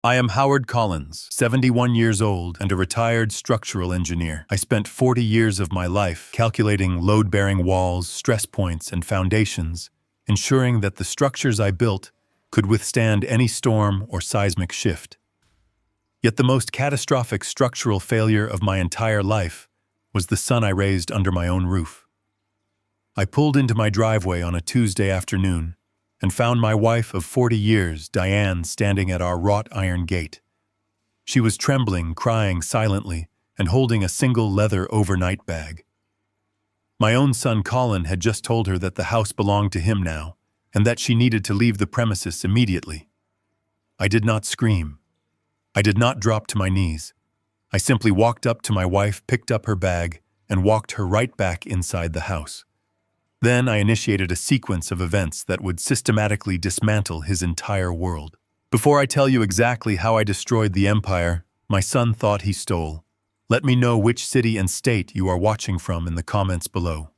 I am Howard Collins, 71 years old and a retired structural engineer. I spent 40 years of my life calculating load-bearing walls, stress points, and foundations, ensuring that the structures I built could withstand any storm or seismic shift. Yet the most catastrophic structural failure of my entire life was the son I raised under my own roof. I pulled into my driveway on a Tuesday afternoon and found my wife of 40 years, Diane, standing at our wrought iron gate. She was trembling, crying silently, and holding a single leather overnight bag. My own son Colin had just told her that the house belonged to him now, and that she needed to leave the premises immediately. I did not scream. I did not drop to my knees. I simply walked up to my wife, picked up her bag, and walked her right back inside the house. Then I initiated a sequence of events that would systematically dismantle his entire world. Before I tell you exactly how I destroyed the empire my son thought he stole, let me know which city and state you are watching from in the comments below.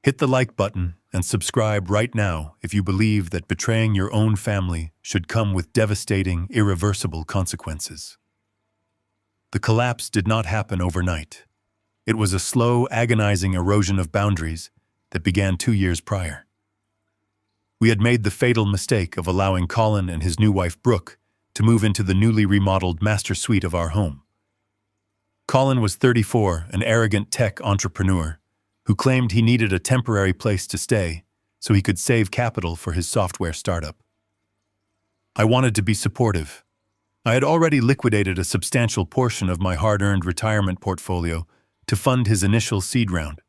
Hit the like button and subscribe right now if you believe that betraying your own family should come with devastating, irreversible consequences. The collapse did not happen overnight. It was a slow, agonizing erosion of boundaries that began 2 years prior. We had made the fatal mistake of allowing Colin and his new wife Brooke to move into the newly remodeled master suite of our home. Colin was 34, an arrogant tech entrepreneur who claimed he needed a temporary place to stay so he could save capital for his software startup. I wanted to be supportive. I had already liquidated a substantial portion of my hard-earned retirement portfolio to fund his initial seed round.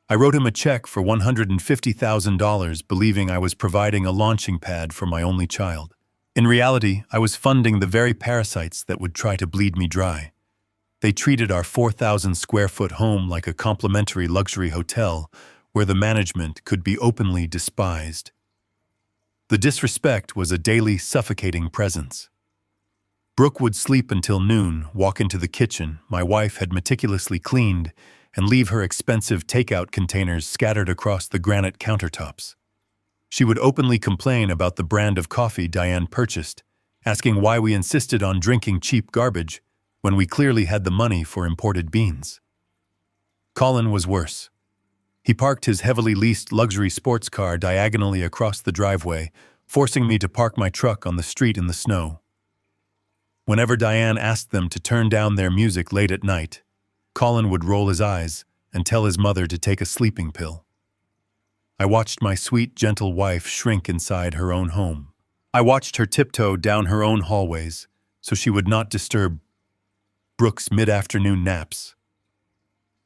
I wrote him a check for $150,000, believing I was providing a launching pad for my only child. In reality, I was funding the very parasites that would try to bleed me dry. They treated our 4,000-square-foot home like a complimentary luxury hotel where the management could be openly despised. The disrespect was a daily suffocating presence. Brooke would sleep until noon, walk into the kitchen my wife had meticulously cleaned, and leave her expensive takeout containers scattered across the granite countertops. She would openly complain about the brand of coffee Diane purchased, asking why we insisted on drinking cheap garbage when we clearly had the money for imported beans. Colin was worse. He parked his heavily leased luxury sports car diagonally across the driveway, forcing me to park my truck on the street in the snow. Whenever Diane asked them to turn down their music late at night, Colin would roll his eyes and tell his mother to take a sleeping pill. I watched my sweet, gentle wife shrink inside her own home. I watched her tiptoe down her own hallways so she would not disturb Brooke's mid-afternoon naps.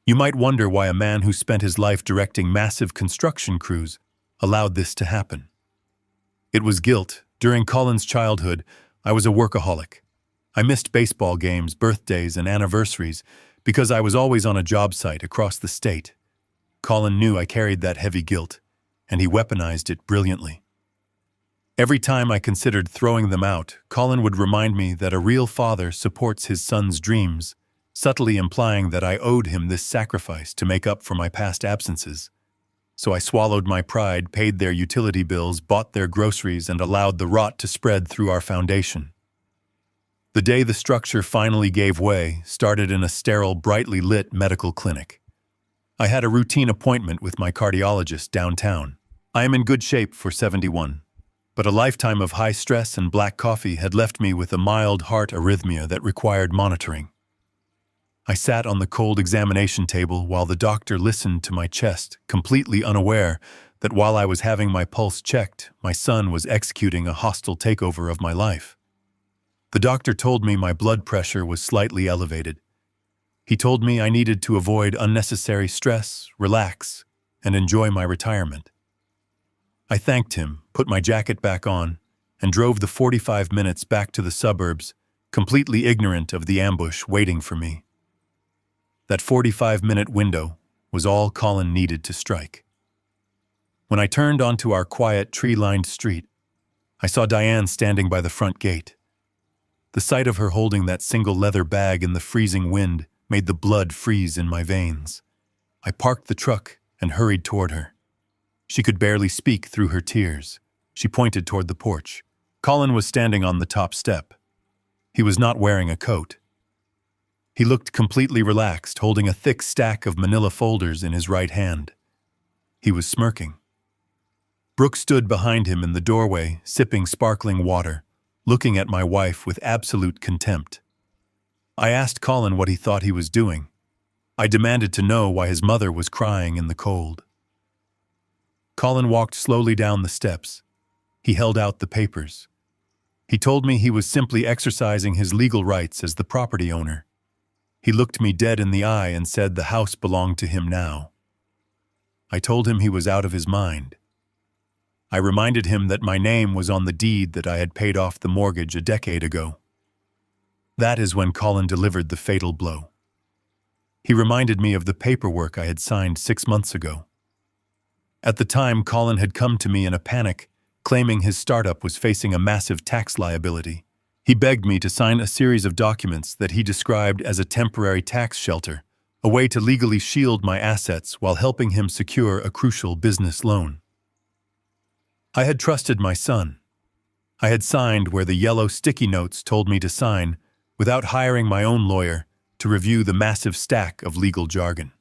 You might wonder why a man who spent his life directing massive construction crews allowed this to happen. It was guilt. During Colin's childhood, I was a workaholic. I missed baseball games, birthdays, and anniversaries because I was always on a job site across the state. Colin knew I carried that heavy guilt, and he weaponized it brilliantly. Every time I considered throwing them out, Colin would remind me that a real father supports his son's dreams, subtly implying that I owed him this sacrifice to make up for my past absences. So I swallowed my pride, paid their utility bills, bought their groceries, and allowed the rot to spread through our foundation. The day the structure finally gave way started in a sterile, brightly lit medical clinic. I had a routine appointment with my cardiologist downtown. I am in good shape for 71, but a lifetime of high stress and black coffee had left me with a mild heart arrhythmia that required monitoring. I sat on the cold examination table while the doctor listened to my chest, completely unaware that while I was having my pulse checked, my son was executing a hostile takeover of my life. The doctor told me my blood pressure was slightly elevated. He told me I needed to avoid unnecessary stress, relax, and enjoy my retirement. I thanked him, put my jacket back on, and drove the 45 minutes back to the suburbs, completely ignorant of the ambush waiting for me. That 45-minute window was all Colin needed to strike. When I turned onto our quiet, tree-lined street, I saw Diane standing by the front gate. The sight of her holding that single leather bag in the freezing wind made the blood freeze in my veins. I parked the truck and hurried toward her. She could barely speak through her tears. She pointed toward the porch. Colin was standing on the top step, He was not wearing a coat. He looked completely relaxed, holding a thick stack of manila folders in his right hand. He was smirking. Brooke stood behind him in the doorway, sipping sparkling water, looking at my wife with absolute contempt. I asked Colin what he thought he was doing. I demanded to know why his mother was crying in the cold. Colin walked slowly down the steps. He held out the papers. He told me he was simply exercising his legal rights as the property owner. He looked me dead in the eye and said the house belonged to him now. I told him he was out of his mind. I reminded him that my name was on the deed that I had paid off the mortgage a decade ago. That is when Colin delivered the fatal blow. He reminded me of the paperwork I had signed 6 months ago. At the time, Colin had come to me in a panic, claiming his startup was facing a massive tax liability. He begged me to sign a series of documents that he described as a temporary tax shelter, a way to legally shield my assets while helping him secure a crucial business loan. I had trusted my son. I had signed where the yellow sticky notes told me to sign without hiring my own lawyer to review the massive stack of legal jargon.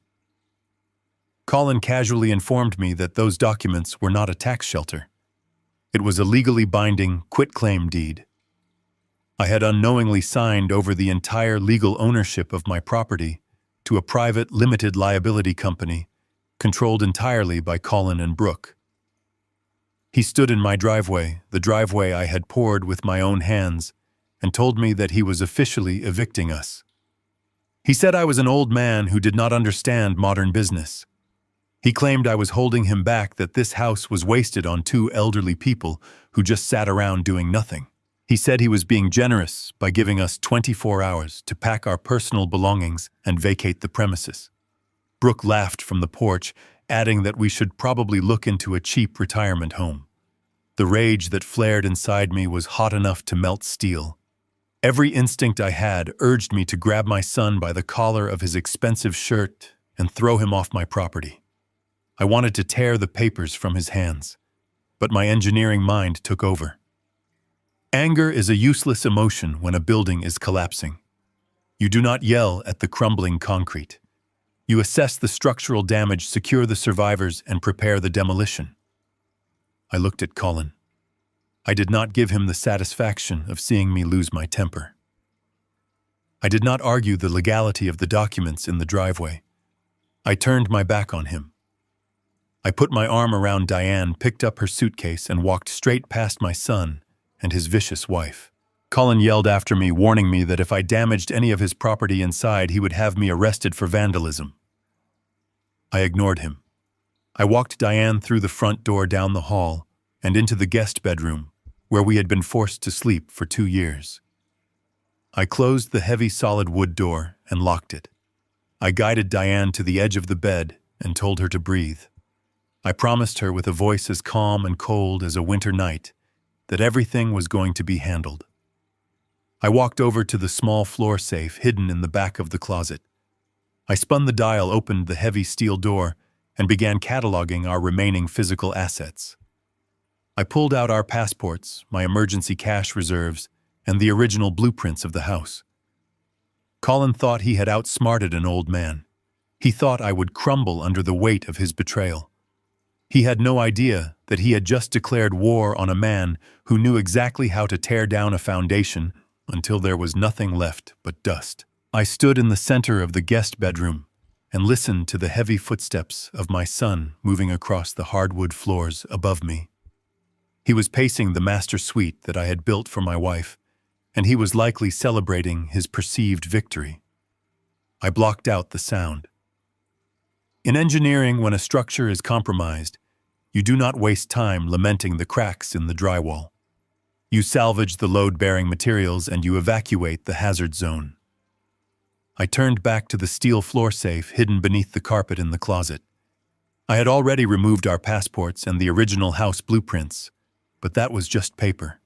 Colin casually informed me that those documents were not a tax shelter. It was a legally binding quitclaim deed. I had unknowingly signed over the entire legal ownership of my property to a private limited liability company controlled entirely by Colin and Brooke. He stood in my driveway, the driveway I had poured with my own hands, and told me that he was officially evicting us. He said I was an old man who did not understand modern business. He claimed I was holding him back, that this house was wasted on 2 elderly people who just sat around doing nothing. He said he was being generous by giving us 24 hours to pack our personal belongings and vacate the premises. Brooke laughed from the porch, adding that we should probably look into a cheap retirement home. The rage that flared inside me was hot enough to melt steel. Every instinct I had urged me to grab my son by the collar of his expensive shirt and throw him off my property. I wanted to tear the papers from his hands, but my engineering mind took over. Anger is a useless emotion when a building is collapsing. You do not yell at the crumbling concrete. You assess the structural damage, secure the survivors, and prepare the demolition. I looked at Colin. I did not give him the satisfaction of seeing me lose my temper. I did not argue the legality of the documents in the driveway. I turned my back on him. I put my arm around Diane, picked up her suitcase, and walked straight past my son and his vicious wife. Colin yelled after me, warning me that if I damaged any of his property inside, he would have me arrested for vandalism. I ignored him. I walked Diane through the front door, down the hall, and into the guest bedroom, where we had been forced to sleep for 2 years. I closed the heavy solid wood door and locked it. I guided Diane to the edge of the bed and told her to breathe. I promised her with a voice as calm and cold as a winter night that everything was going to be handled. I walked over to the small floor safe hidden in the back of the closet. I spun the dial, opened the heavy steel door, and began cataloging our remaining physical assets. I pulled out our passports, my emergency cash reserves, and the original blueprints of the house. Colin thought he had outsmarted an old man. He thought I would crumble under the weight of his betrayal. He had no idea that he had just declared war on a man who knew exactly how to tear down a foundation until there was nothing left but dust. I stood in the center of the guest bedroom and listened to the heavy footsteps of my son moving across the hardwood floors above me. He was pacing the master suite that I had built for my wife, and he was likely celebrating his perceived victory. I blocked out the sound. In engineering, when a structure is compromised, you do not waste time lamenting the cracks in the drywall. You salvage the load-bearing materials and you evacuate the hazard zone. I turned back to the steel floor safe hidden beneath the carpet in the closet. I had already removed our passports and the original house blueprints, but that was just paper.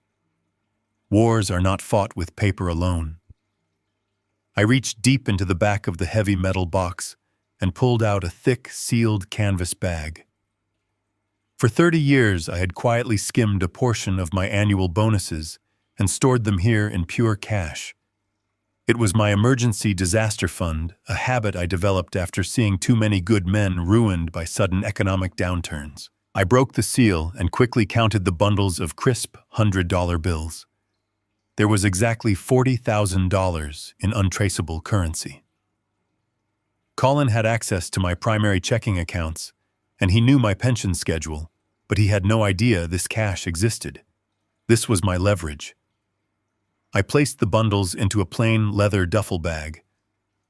Wars are not fought with paper alone. I reached deep into the back of the heavy metal box and pulled out a thick, sealed canvas bag. For 30 years, I had quietly skimmed a portion of my annual bonuses and stored them here in pure cash. It was my emergency disaster fund, a habit I developed after seeing too many good men ruined by sudden economic downturns. I broke the seal and quickly counted the bundles of crisp $100 bills. There was exactly $40,000 in untraceable currency. Colin had access to my primary checking accounts, and he knew my pension schedule, but he had no idea this cash existed. This was my leverage. I placed the bundles into a plain leather duffel bag.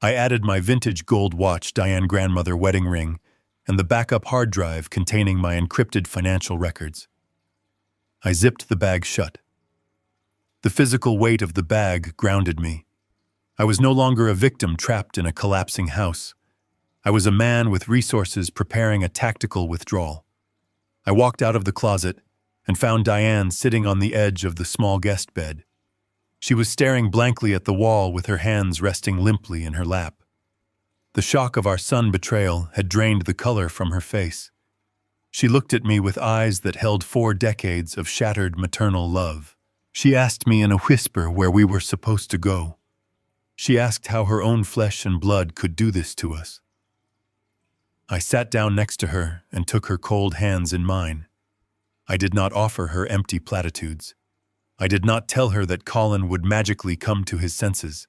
I added my vintage gold watch Diane grandmother wedding ring and the backup hard drive containing my encrypted financial records. I zipped the bag shut. The physical weight of the bag grounded me. I was no longer a victim trapped in a collapsing house. I was a man with resources preparing a tactical withdrawal. I walked out of the closet and found Diane sitting on the edge of the small guest bed. She was staring blankly at the wall with her hands resting limply in her lap. The shock of our son betrayal had drained the color from her face. She looked at me with eyes that held 4 decades of shattered maternal love. She asked me in a whisper where we were supposed to go. She asked how her own flesh and blood could do this to us. I sat down next to her and took her cold hands in mine. I did not offer her empty platitudes. I did not tell her that Colin would magically come to his senses.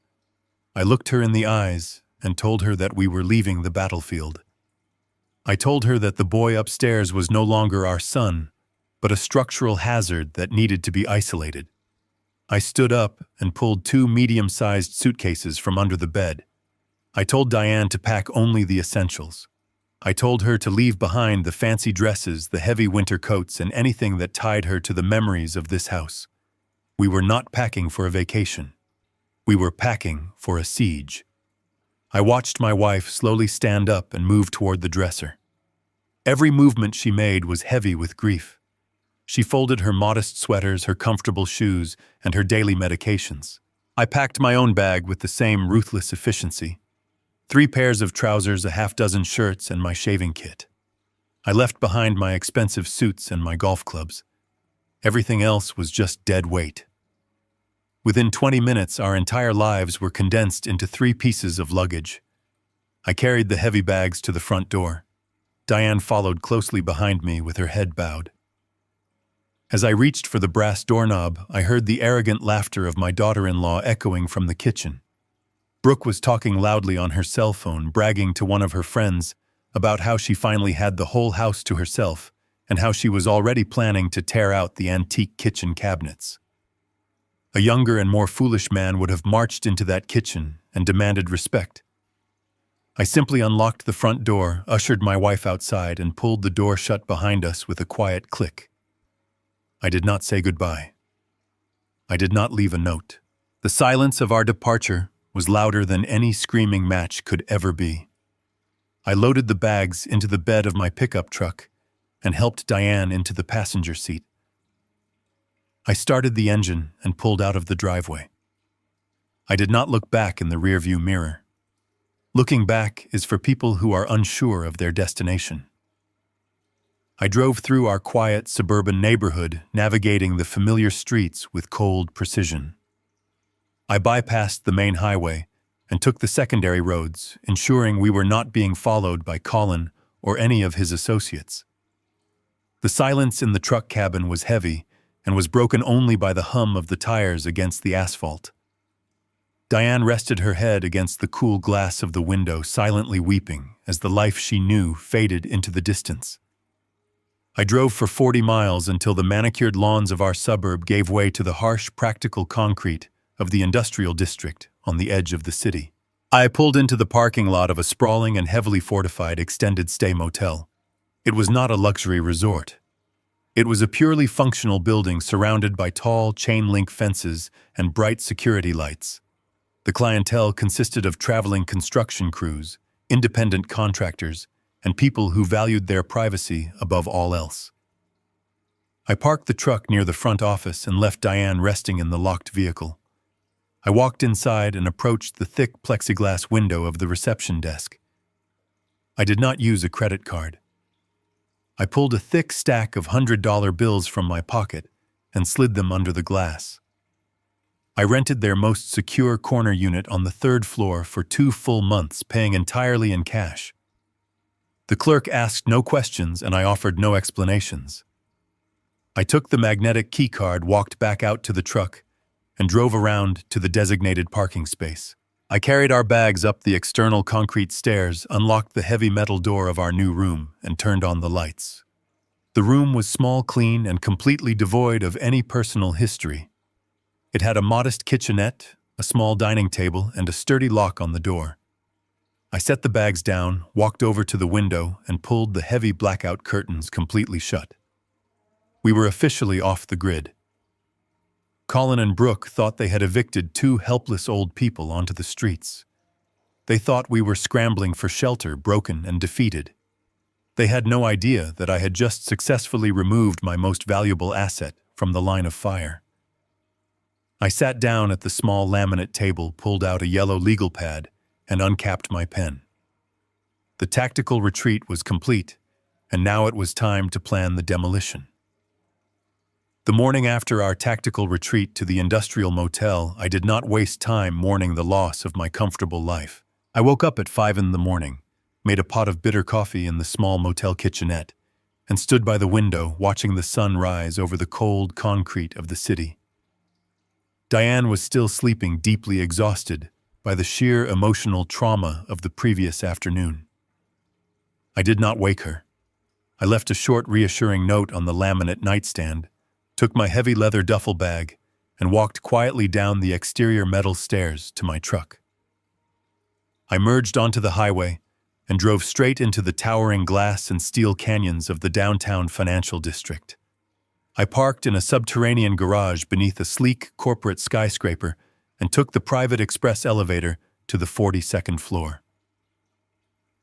I looked her in the eyes and told her that we were leaving the battlefield. I told her that the boy upstairs was no longer our son, but a structural hazard that needed to be isolated. I stood up and pulled 2 medium-sized suitcases from under the bed. I told Diane to pack only the essentials. I told her to leave behind the fancy dresses, the heavy winter coats, and anything that tied her to the memories of this house. We were not packing for a vacation. We were packing for a siege. I watched my wife slowly stand up and move toward the dresser. Every movement she made was heavy with grief. She folded her modest sweaters, her comfortable shoes, and her daily medications. I packed my own bag with the same ruthless efficiency. 3 pairs of trousers, a half-dozen shirts, and my shaving kit. I left behind my expensive suits and my golf clubs. Everything else was just dead weight. Within 20 minutes, our entire lives were condensed into 3 pieces of luggage. I carried the heavy bags to the front door. Diane followed closely behind me with her head bowed. As I reached for the brass doorknob, I heard the arrogant laughter of my daughter-in-law echoing from the kitchen. Brooke was talking loudly on her cell phone, bragging to one of her friends about how she finally had the whole house to herself and how she was already planning to tear out the antique kitchen cabinets. A younger and more foolish man would have marched into that kitchen and demanded respect. I simply unlocked the front door, ushered my wife outside, and pulled the door shut behind us with a quiet click. I did not say goodbye. I did not leave a note. The silence of our departure was louder than any screaming match could ever be. I loaded the bags into the bed of my pickup truck and helped Diane into the passenger seat. I started the engine and pulled out of the driveway. I did not look back in the rearview mirror. Looking back is for people who are unsure of their destination. I drove through our quiet suburban neighborhood, navigating the familiar streets with cold precision. I bypassed the main highway and took the secondary roads, ensuring we were not being followed by Colin or any of his associates. The silence in the truck cabin was heavy and was broken only by the hum of the tires against the asphalt. Diane rested her head against the cool glass of the window, silently weeping as the life she knew faded into the distance. I drove for 40 miles until the manicured lawns of our suburb gave way to the harsh, practical concrete of the industrial district on the edge of the city. I pulled into the parking lot of a sprawling and heavily fortified extended-stay motel. It was not a luxury resort. It was a purely functional building surrounded by tall, chain-link fences and bright security lights. The clientele consisted of traveling construction crews, independent contractors, and people who valued their privacy above all else. I parked the truck near the front office and left Diane resting in the locked vehicle. I walked inside and approached the thick plexiglass window of the reception desk. I did not use a credit card. I pulled a thick stack of $100 bills from my pocket and slid them under the glass. I rented their most secure corner unit on the third floor for 2 full months, paying entirely in cash. The clerk asked no questions and I offered no explanations. I took the magnetic key card, walked back out to the truck, and drove around to the designated parking space. I carried our bags up the external concrete stairs, unlocked the heavy metal door of our new room, and turned on the lights. The room was small, clean, and completely devoid of any personal history. It had a modest kitchenette, a small dining table, and a sturdy lock on the door. I set the bags down, walked over to the window, and pulled the heavy blackout curtains completely shut. We were officially off the grid. Colin and Brooke thought they had evicted 2 helpless old people onto the streets. They thought we were scrambling for shelter, broken and defeated. They had no idea that I had just successfully removed my most valuable asset from the line of fire. I sat down at the small laminate table, pulled out a yellow legal pad, and uncapped my pen. The tactical retreat was complete, and now it was time to plan the demolition. The morning after our tactical retreat to the industrial motel, I did not waste time mourning the loss of my comfortable life. I woke up at 5 in the morning, made a pot of bitter coffee in the small motel kitchenette, and stood by the window watching the sun rise over the cold concrete of the city. Diane was still sleeping, deeply exhausted by the sheer emotional trauma of the previous afternoon. I did not wake her. I left a short, reassuring note on the laminate nightstand, took my heavy leather duffel bag, and walked quietly down the exterior metal stairs to my truck. I merged onto the highway and drove straight into the towering glass and steel canyons of the downtown financial district. I parked in a subterranean garage beneath a sleek corporate skyscraper and took the private express elevator to the 42nd floor.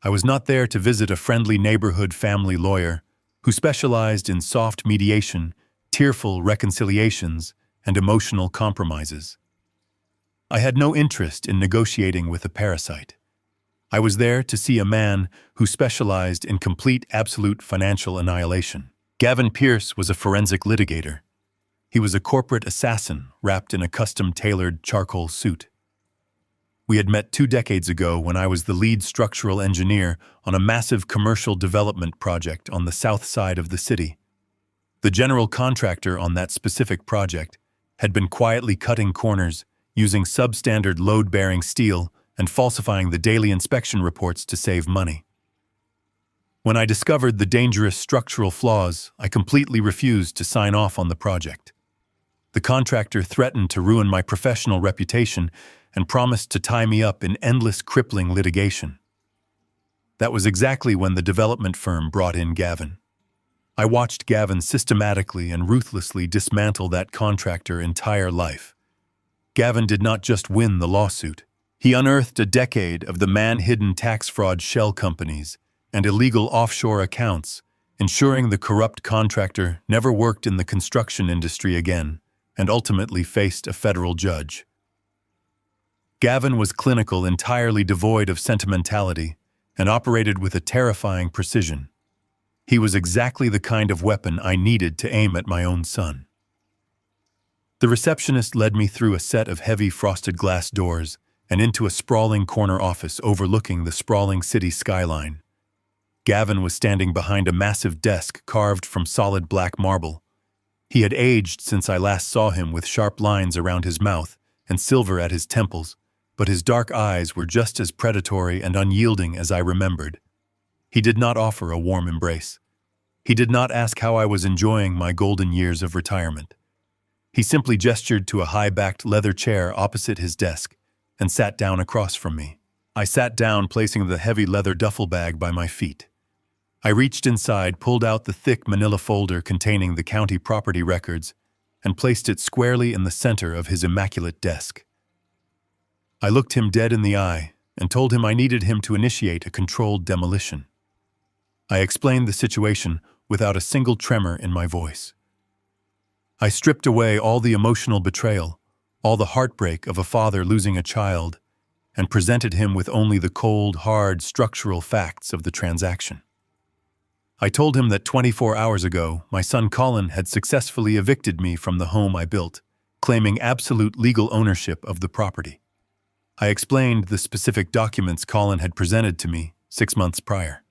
I was not there to visit a friendly neighborhood family lawyer who specialized in soft mediation, tearful reconciliations, and emotional compromises. I had no interest in negotiating with a parasite. I was there to see a man who specialized in complete, absolute financial annihilation. Gavin Pierce was a forensic litigator. He was a corporate assassin wrapped in a custom-tailored charcoal suit. We had met 2 decades ago when I was the lead structural engineer on a massive commercial development project on the south side of the city. The general contractor on that specific project had been quietly cutting corners, using substandard load-bearing steel and falsifying the daily inspection reports to save money. When I discovered the dangerous structural flaws, I completely refused to sign off on the project. The contractor threatened to ruin my professional reputation and promised to tie me up in endless crippling litigation. That was exactly when the development firm brought in Gavin. I watched Gavin systematically and ruthlessly dismantle that contractor's entire life. Gavin did not just win the lawsuit. He unearthed a decade of the man-hidden tax fraud shell companies and illegal offshore accounts, ensuring the corrupt contractor never worked in the construction industry again, and ultimately faced a federal judge. Gavin was clinical, entirely devoid of sentimentality, and operated with a terrifying precision. He was exactly the kind of weapon I needed to aim at my own son. The receptionist led me through a set of heavy frosted glass doors and into a sprawling corner office overlooking the sprawling city skyline. Gavin was standing behind a massive desk carved from solid black marble. He had aged since I last saw him, with sharp lines around his mouth and silver at his temples, but his dark eyes were just as predatory and unyielding as I remembered. He did not offer a warm embrace. He did not ask how I was enjoying my golden years of retirement. He simply gestured to a high-backed leather chair opposite his desk and sat down across from me. I sat down, placing the heavy leather duffel bag by my feet. I reached inside, pulled out the thick manila folder containing the county property records, and placed it squarely in the center of his immaculate desk. I looked him dead in the eye and told him I needed him to initiate a controlled demolition. I explained the situation without a single tremor in my voice. I stripped away all the emotional betrayal, all the heartbreak of a father losing a child, and presented him with only the cold, hard, structural facts of the transaction. I told him that 24 hours ago, my son Colin had successfully evicted me from the home I built, claiming absolute legal ownership of the property. I explained the specific documents Colin had presented to me 6 months prior.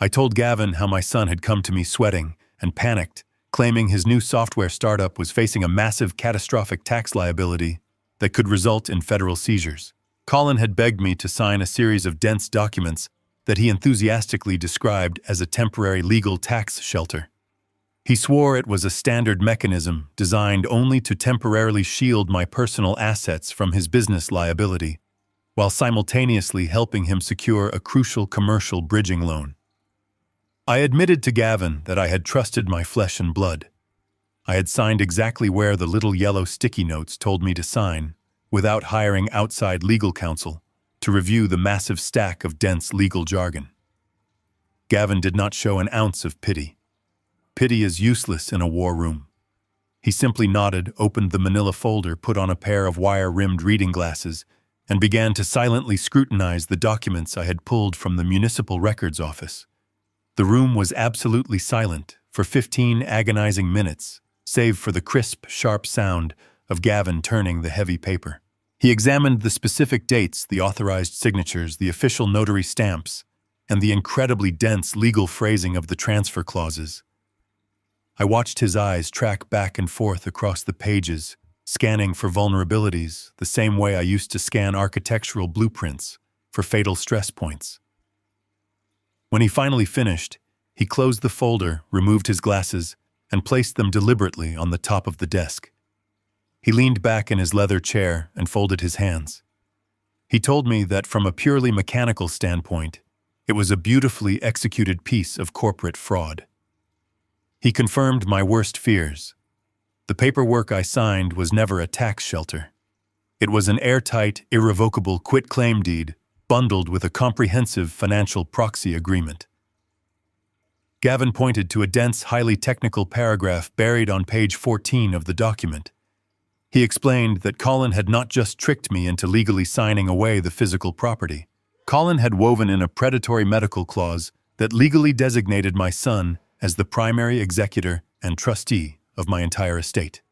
I told Gavin how my son had come to me sweating and panicked, claiming his new software startup was facing a massive catastrophic tax liability that could result in federal seizures. Colin had begged me to sign a series of dense documents that he enthusiastically described as a temporary legal tax shelter. He swore it was a standard mechanism designed only to temporarily shield my personal assets from his business liability, while simultaneously helping him secure a crucial commercial bridging loan. I admitted to Gavin that I had trusted my flesh and blood. I had signed exactly where the little yellow sticky notes told me to sign, without hiring outside legal counsel to review the massive stack of dense legal jargon. Gavin did not show an ounce of pity. Pity is useless in a war room. He simply nodded, opened the manila folder, put on a pair of wire-rimmed reading glasses, and began to silently scrutinize the documents I had pulled from the municipal records office. The room was absolutely silent for 15 agonizing minutes, save for the crisp, sharp sound of Gavin turning the heavy paper. He examined the specific dates, the authorized signatures, the official notary stamps, and the incredibly dense legal phrasing of the transfer clauses. I watched his eyes track back and forth across the pages, scanning for vulnerabilities the same way I used to scan architectural blueprints for fatal stress points. When he finally finished, he closed the folder, removed his glasses, and placed them deliberately on the top of the desk. He leaned back in his leather chair and folded his hands. He told me that from a purely mechanical standpoint, it was a beautifully executed piece of corporate fraud. He confirmed my worst fears. The paperwork I signed was never a tax shelter. It was an airtight, irrevocable quitclaim deed bundled with a comprehensive financial proxy agreement. Gavin pointed to a dense, highly technical paragraph buried on page 14 of the document. He explained that Colin had not just tricked me into legally signing away the physical property. Colin had woven in a predatory medical clause that legally designated my son as the primary executor and trustee of my entire estate.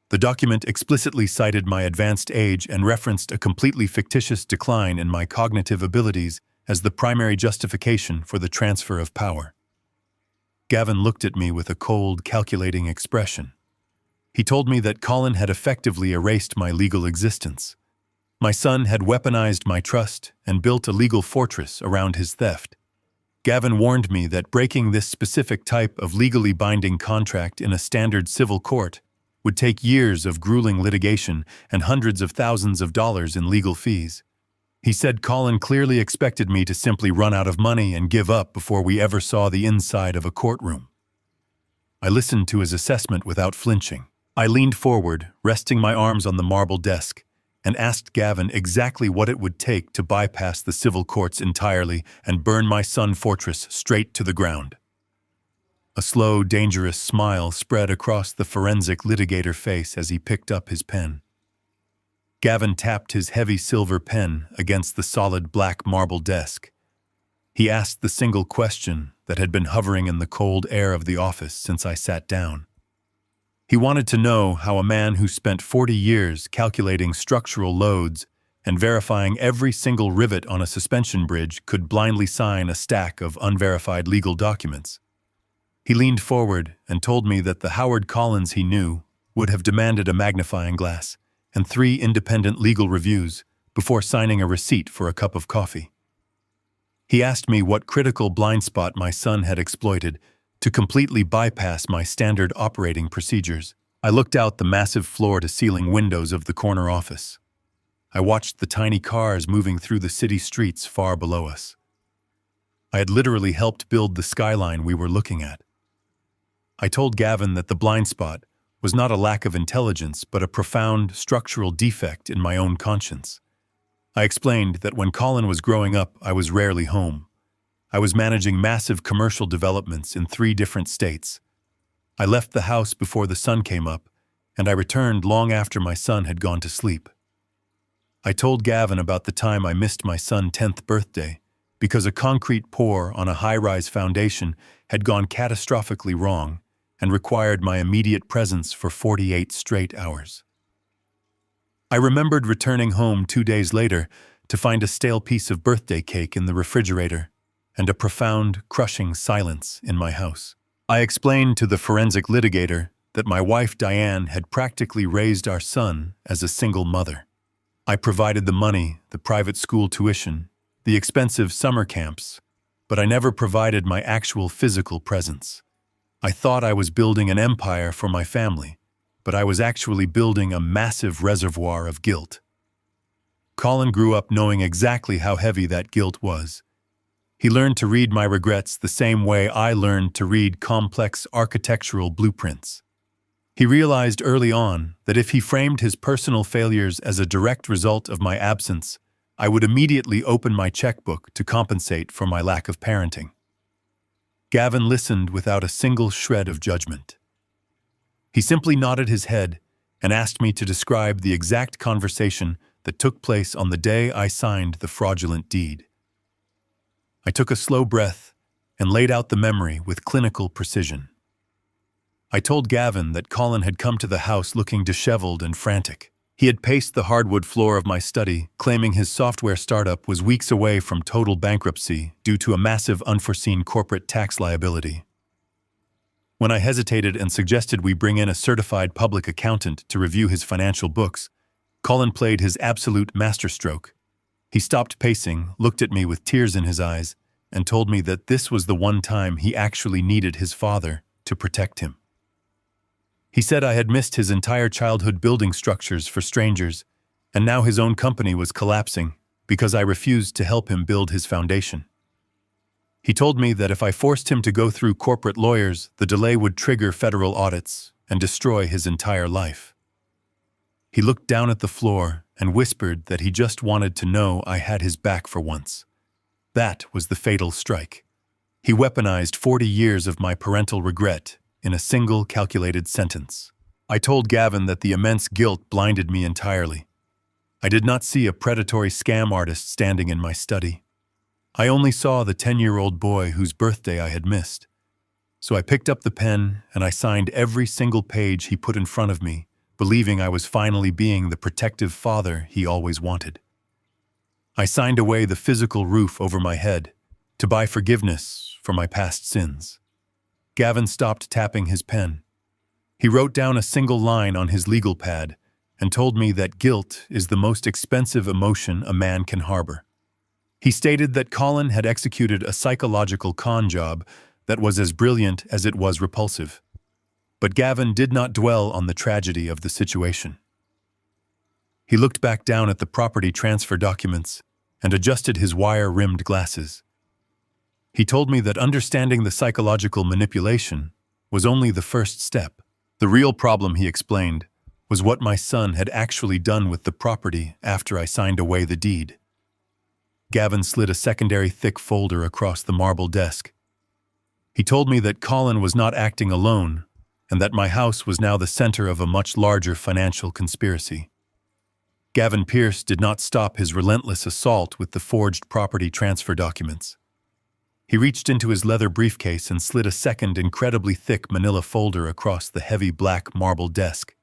The document explicitly cited my advanced age and referenced a completely fictitious decline in my cognitive abilities as the primary justification for the transfer of power. Gavin looked at me with a cold, calculating expression. He told me that Colin had effectively erased my legal existence. My son had weaponized my trust and built a legal fortress around his theft. Gavin warned me that breaking this specific type of legally binding contract in a standard civil court would take years of grueling litigation and hundreds of thousands of dollars in legal fees. He said Colin clearly expected me to simply run out of money and give up before we ever saw the inside of a courtroom. I listened to his assessment without flinching. I leaned forward, resting my arms on the marble desk, and asked Gavin exactly what it would take to bypass the civil courts entirely and burn my son fortress straight to the ground. A slow, dangerous smile spread across the forensic litigator face as he picked up his pen. Gavin tapped his heavy silver pen against the solid black marble desk. He asked the single question that had been hovering in the cold air of the office since I sat down. He wanted to know how a man who spent 40 years calculating structural loads and verifying every single rivet on a suspension bridge could blindly sign a stack of unverified legal documents. He leaned forward and told me that the Howard Collins he knew would have demanded a magnifying glass and 3 independent legal reviews before signing a receipt for a cup of coffee. He asked me what critical blind spot my son had exploited to completely bypass my standard operating procedures. I looked out the massive floor-to-ceiling windows of the corner office. I watched the tiny cars moving through the city streets far below us. I had literally helped build the skyline we were looking at. I told Gavin that the blind spot was not a lack of intelligence, but a profound structural defect in my own conscience. I explained that when Colin was growing up, I was rarely home. I was managing massive commercial developments in 3 different states. I left the house before the sun came up, and I returned long after my son had gone to sleep. I told Gavin about the time I missed my son's 10th birthday because a concrete pour on a high-rise foundation had gone catastrophically wrong, and required my immediate presence for 48 straight hours. I remembered returning home 2 days later to find a stale piece of birthday cake in the refrigerator and a profound, crushing silence in my house. I explained to the forensic litigator that my wife Diane had practically raised our son as a single mother. I provided the money, the private school tuition, the expensive summer camps, but I never provided my actual physical presence. I thought I was building an empire for my family, but I was actually building a massive reservoir of guilt. Colin grew up knowing exactly how heavy that guilt was. He learned to read my regrets the same way I learned to read complex architectural blueprints. He realized early on that if he framed his personal failures as a direct result of my absence, I would immediately open my checkbook to compensate for my lack of parenting. Gavin listened without a single shred of judgment. He simply nodded his head and asked me to describe the exact conversation that took place on the day I signed the fraudulent deed. I took a slow breath and laid out the memory with clinical precision. I told Gavin that Colin had come to the house looking disheveled and frantic. He had paced the hardwood floor of my study, claiming his software startup was weeks away from total bankruptcy due to a massive unforeseen corporate tax liability. When I hesitated and suggested we bring in a certified public accountant to review his financial books, Colin played his absolute masterstroke. He stopped pacing, looked at me with tears in his eyes, and told me that this was the one time he actually needed his father to protect him. He said I had missed his entire childhood building structures for strangers, and now his own company was collapsing because I refused to help him build his foundation. He told me that if I forced him to go through corporate lawyers, the delay would trigger federal audits and destroy his entire life. He looked down at the floor and whispered that he just wanted to know I had his back for once. That was the fatal strike. He weaponized 40 years of my parental regret in a single calculated sentence. I told Gavin that the immense guilt blinded me entirely. I did not see a predatory scam artist standing in my study. I only saw the 10-year-old boy whose birthday I had missed. So I picked up the pen and I signed every single page he put in front of me, believing I was finally being the protective father he always wanted. I signed away the physical roof over my head to buy forgiveness for my past sins. Gavin stopped tapping his pen. He wrote down a single line on his legal pad and told me that guilt is the most expensive emotion a man can harbor. He stated that Colin had executed a psychological con job that was as brilliant as it was repulsive. But Gavin did not dwell on the tragedy of the situation. He looked back down at the property transfer documents and adjusted his wire-rimmed glasses. He told me that understanding the psychological manipulation was only the first step. The real problem, he explained, was what my son had actually done with the property after I signed away the deed. Gavin slid a secondary thick folder across the marble desk. He told me that Colin was not acting alone, and that my house was now the center of a much larger financial conspiracy. Gavin Pierce did not stop his relentless assault with the forged property transfer documents. He reached into his leather briefcase and slid a second incredibly thick manila folder across the heavy black marble desk.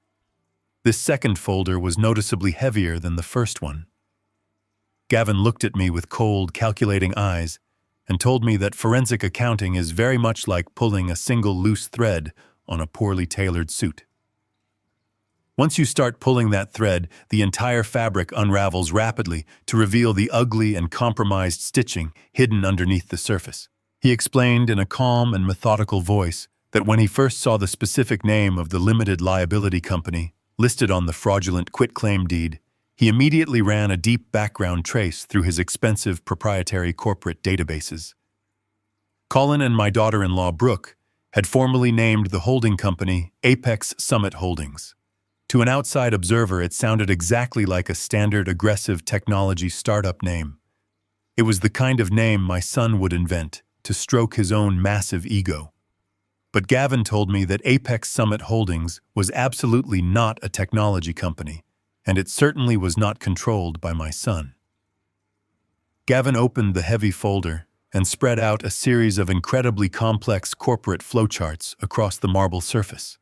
This second folder was noticeably heavier than the first one. Gavin looked at me with cold, calculating eyes and told me that forensic accounting is very much like pulling a single loose thread on a poorly tailored suit. Once you start pulling that thread, the entire fabric unravels rapidly to reveal the ugly and compromised stitching hidden underneath the surface. He explained in a calm and methodical voice that when he first saw the specific name of the limited liability company listed on the fraudulent quitclaim deed, he immediately ran a deep background trace through his expensive proprietary corporate databases. Colin and my daughter-in-law, Brooke, had formally named the holding company Apex Summit Holdings. To an outside observer, it sounded exactly like a standard aggressive technology startup name. It was the kind of name my son would invent to stroke his own massive ego. But Gavin told me that Apex Summit Holdings was absolutely not a technology company, and it certainly was not controlled by my son. Gavin opened the heavy folder and spread out a series of incredibly complex corporate flowcharts across the marble surface.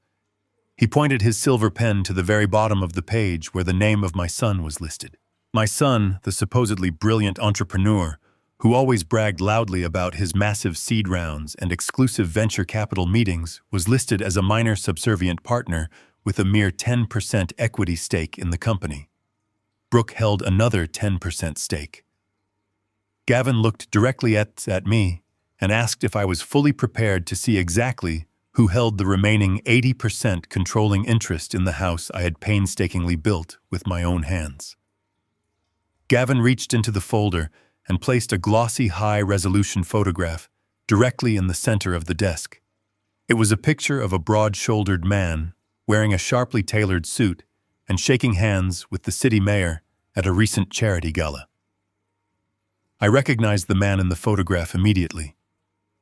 He pointed his silver pen to the very bottom of the page where the name of my son was listed. My son, the supposedly brilliant entrepreneur, who always bragged loudly about his massive seed rounds and exclusive venture capital meetings, was listed as a minor subservient partner with a mere 10% equity stake in the company. Brooke held another 10% stake. Gavin looked directly at me and asked if I was fully prepared to see exactly who held the remaining 80% controlling interest in the house I had painstakingly built with my own hands. Gavin reached into the folder and placed a glossy high-resolution photograph directly in the center of the desk. It was a picture of a broad-shouldered man wearing a sharply tailored suit and shaking hands with the city mayor at a recent charity gala. I recognized the man in the photograph immediately.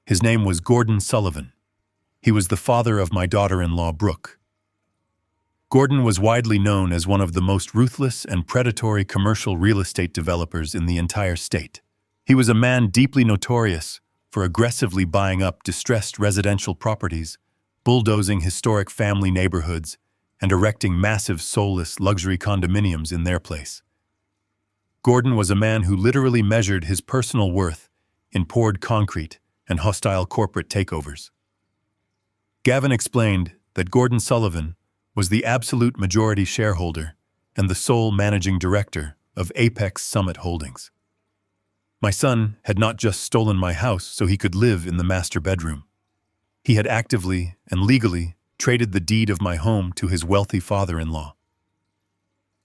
His name was Gordon Sullivan. He was the father of my daughter-in-law, Brooke. Gordon was widely known as one of the most ruthless and predatory commercial real estate developers in the entire state. He was a man deeply notorious for aggressively buying up distressed residential properties, bulldozing historic family neighborhoods, and erecting massive soulless luxury condominiums in their place. Gordon was a man who literally measured his personal worth in poured concrete and hostile corporate takeovers. Gavin explained that Gordon Sullivan was the absolute majority shareholder and the sole managing director of Apex Summit Holdings. My son had not just stolen my house so he could live in the master bedroom. He had actively and legally traded the deed of my home to his wealthy father-in-law.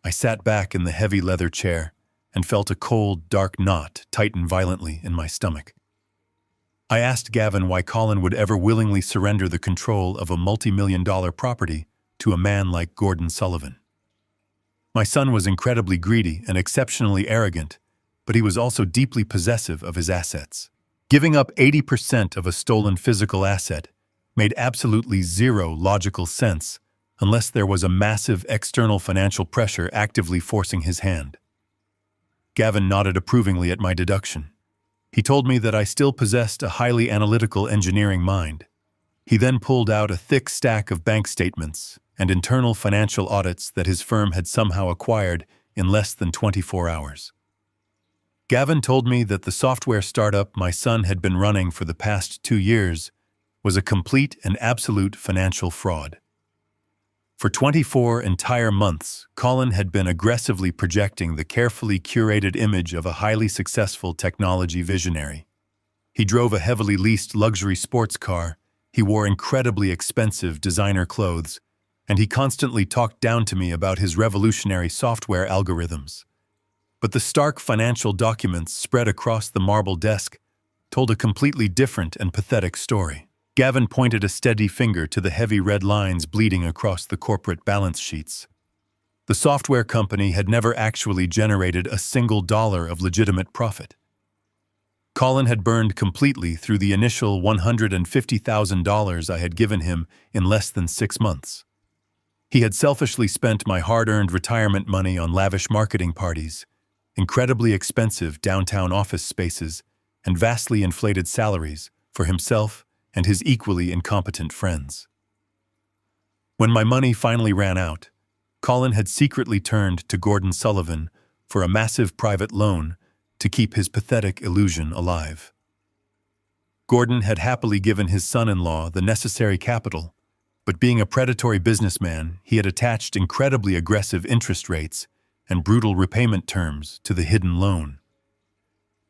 I sat back in the heavy leather chair and felt a cold, dark knot tighten violently in my stomach. I asked Gavin why Colin would ever willingly surrender the control of a multi-million-dollar property to a man like Gordon Sullivan. My son was incredibly greedy and exceptionally arrogant, but he was also deeply possessive of his assets. Giving up 80% of a stolen physical asset made absolutely zero logical sense unless there was a massive external financial pressure actively forcing his hand. Gavin nodded approvingly at my deduction. He told me that I still possessed a highly analytical engineering mind. He then pulled out a thick stack of bank statements and internal financial audits that his firm had somehow acquired in less than 24 hours. Gavin told me that the software startup my son had been running for the past 2 years was a complete and absolute financial fraud. For 24 entire months, Colin had been aggressively projecting the carefully curated image of a highly successful technology visionary. He drove a heavily leased luxury sports car, he wore incredibly expensive designer clothes, and he constantly talked down to me about his revolutionary software algorithms. But the stark financial documents spread across the marble desk told a completely different and pathetic story. Gavin pointed a steady finger to the heavy red lines bleeding across the corporate balance sheets. The software company had never actually generated a single dollar of legitimate profit. Colin had burned completely through the initial $150,000 I had given him in less than 6 months. He had selfishly spent my hard-earned retirement money on lavish marketing parties, incredibly expensive downtown office spaces, and vastly inflated salaries for himself and his equally incompetent friends. When my money finally ran out, Colin had secretly turned to Gordon Sullivan for a massive private loan to keep his pathetic illusion alive. Gordon had happily given his son-in-law the necessary capital, but being a predatory businessman, he had attached incredibly aggressive interest rates and brutal repayment terms to the hidden loan.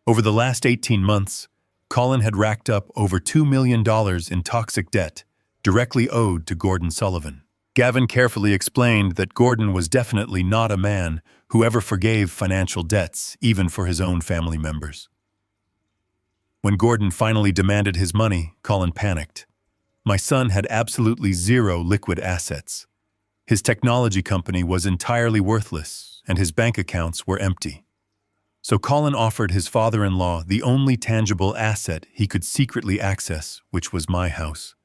Over the last 18 months, Colin had racked up over $2 million in toxic debt directly owed to Gordon Sullivan. Gavin carefully explained that Gordon was definitely not a man who ever forgave financial debts, even for his own family members. When Gordon finally demanded his money, Colin panicked. My son had absolutely zero liquid assets. His technology company was entirely worthless, and his bank accounts were empty. So Colin offered his father-in-law the only tangible asset he could secretly access, which was my house.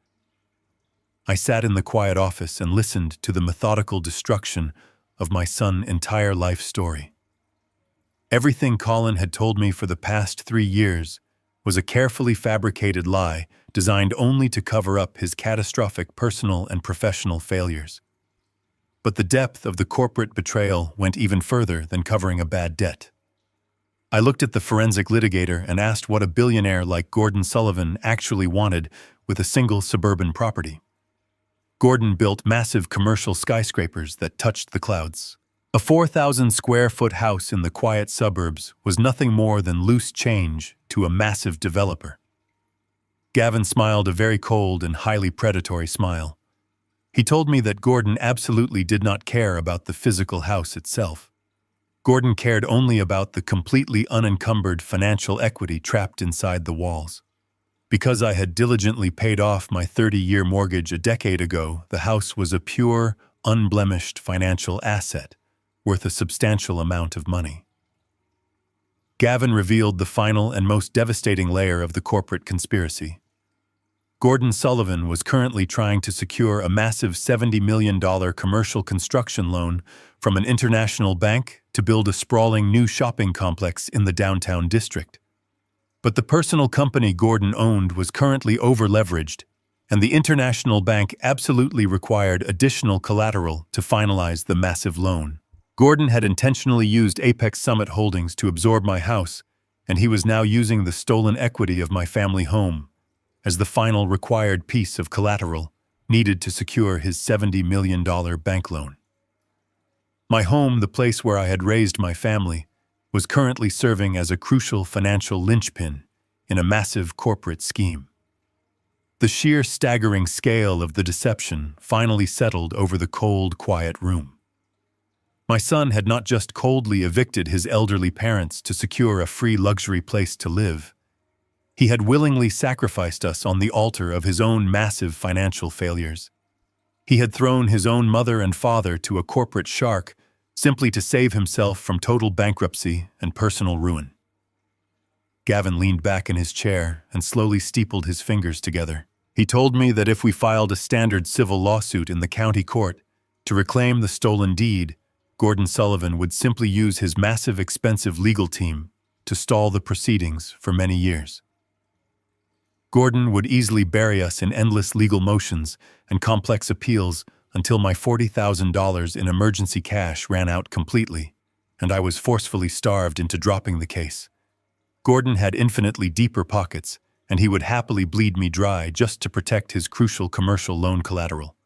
I sat in the quiet office and listened to the methodical destruction of my son's entire life story. Everything Colin had told me for the past 3 years was a carefully fabricated lie designed only to cover up his catastrophic personal and professional failures. But the depth of the corporate betrayal went even further than covering a bad debt. I looked at the forensic litigator and asked what a billionaire like Gordon Sullivan actually wanted with a single suburban property. Gordon built massive commercial skyscrapers that touched the clouds. A 4,000-square-foot house in the quiet suburbs was nothing more than loose change to a massive developer. Gavin smiled a very cold and highly predatory smile. He told me that Gordon absolutely did not care about the physical house itself. Gordon cared only about the completely unencumbered financial equity trapped inside the walls. Because I had diligently paid off my 30-year mortgage a decade ago, the house was a pure, unblemished financial asset, worth a substantial amount of money. Gavin revealed the final and most devastating layer of the corporate conspiracy. Gordon Sullivan was currently trying to secure a massive $70 million commercial construction loan from an international bank to build a sprawling new shopping complex in the downtown district. But the personal company Gordon owned was currently over-leveraged, and the international bank absolutely required additional collateral to finalize the massive loan. Gordon had intentionally used Apex Summit Holdings to absorb my house, and he was now using the stolen equity of my family home as the final required piece of collateral needed to secure his $70 million bank loan. My home, the place where I had raised my family, was currently serving as a crucial financial linchpin in a massive corporate scheme. The sheer staggering scale of the deception finally settled over the cold, quiet room. My son had not just coldly evicted his elderly parents to secure a free luxury place to live. He had willingly sacrificed us on the altar of his own massive financial failures. He had thrown his own mother and father to a corporate shark simply to save himself from total bankruptcy and personal ruin. Gavin leaned back in his chair and slowly steepled his fingers together. He told me that if we filed a standard civil lawsuit in the county court to reclaim the stolen deed, Gordon Sullivan would simply use his massive, expensive legal team to stall the proceedings for many years. Gordon would easily bury us in endless legal motions and complex appeals until my $40,000 in emergency cash ran out completely, and I was forcefully starved into dropping the case. Gordon had infinitely deeper pockets, and he would happily bleed me dry just to protect his crucial commercial loan collateral.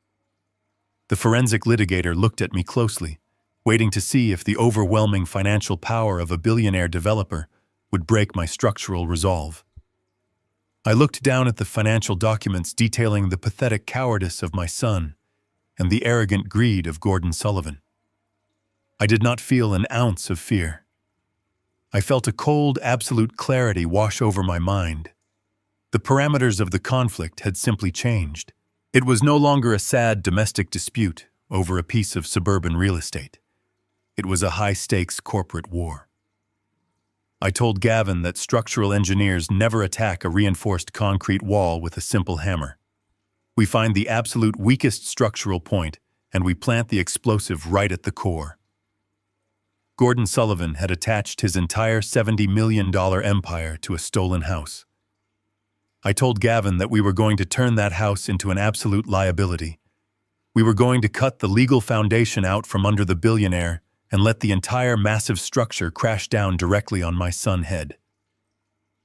The forensic litigator looked at me closely, waiting to see if the overwhelming financial power of a billionaire developer would break my structural resolve. I looked down at the financial documents detailing the pathetic cowardice of my son and the arrogant greed of Gordon Sullivan. I did not feel an ounce of fear. I felt a cold, absolute clarity wash over my mind. The parameters of the conflict had simply changed. It was no longer a sad domestic dispute over a piece of suburban real estate. It was a high-stakes corporate war. I told Gavin that structural engineers never attack a reinforced concrete wall with a simple hammer. We find the absolute weakest structural point, and we plant the explosive right at the core. Gordon Sullivan had attached his entire $70 million empire to a stolen house. I told Gavin that we were going to turn that house into an absolute liability. We were going to cut the legal foundation out from under the billionaire and let the entire massive structure crash down directly on my son's head.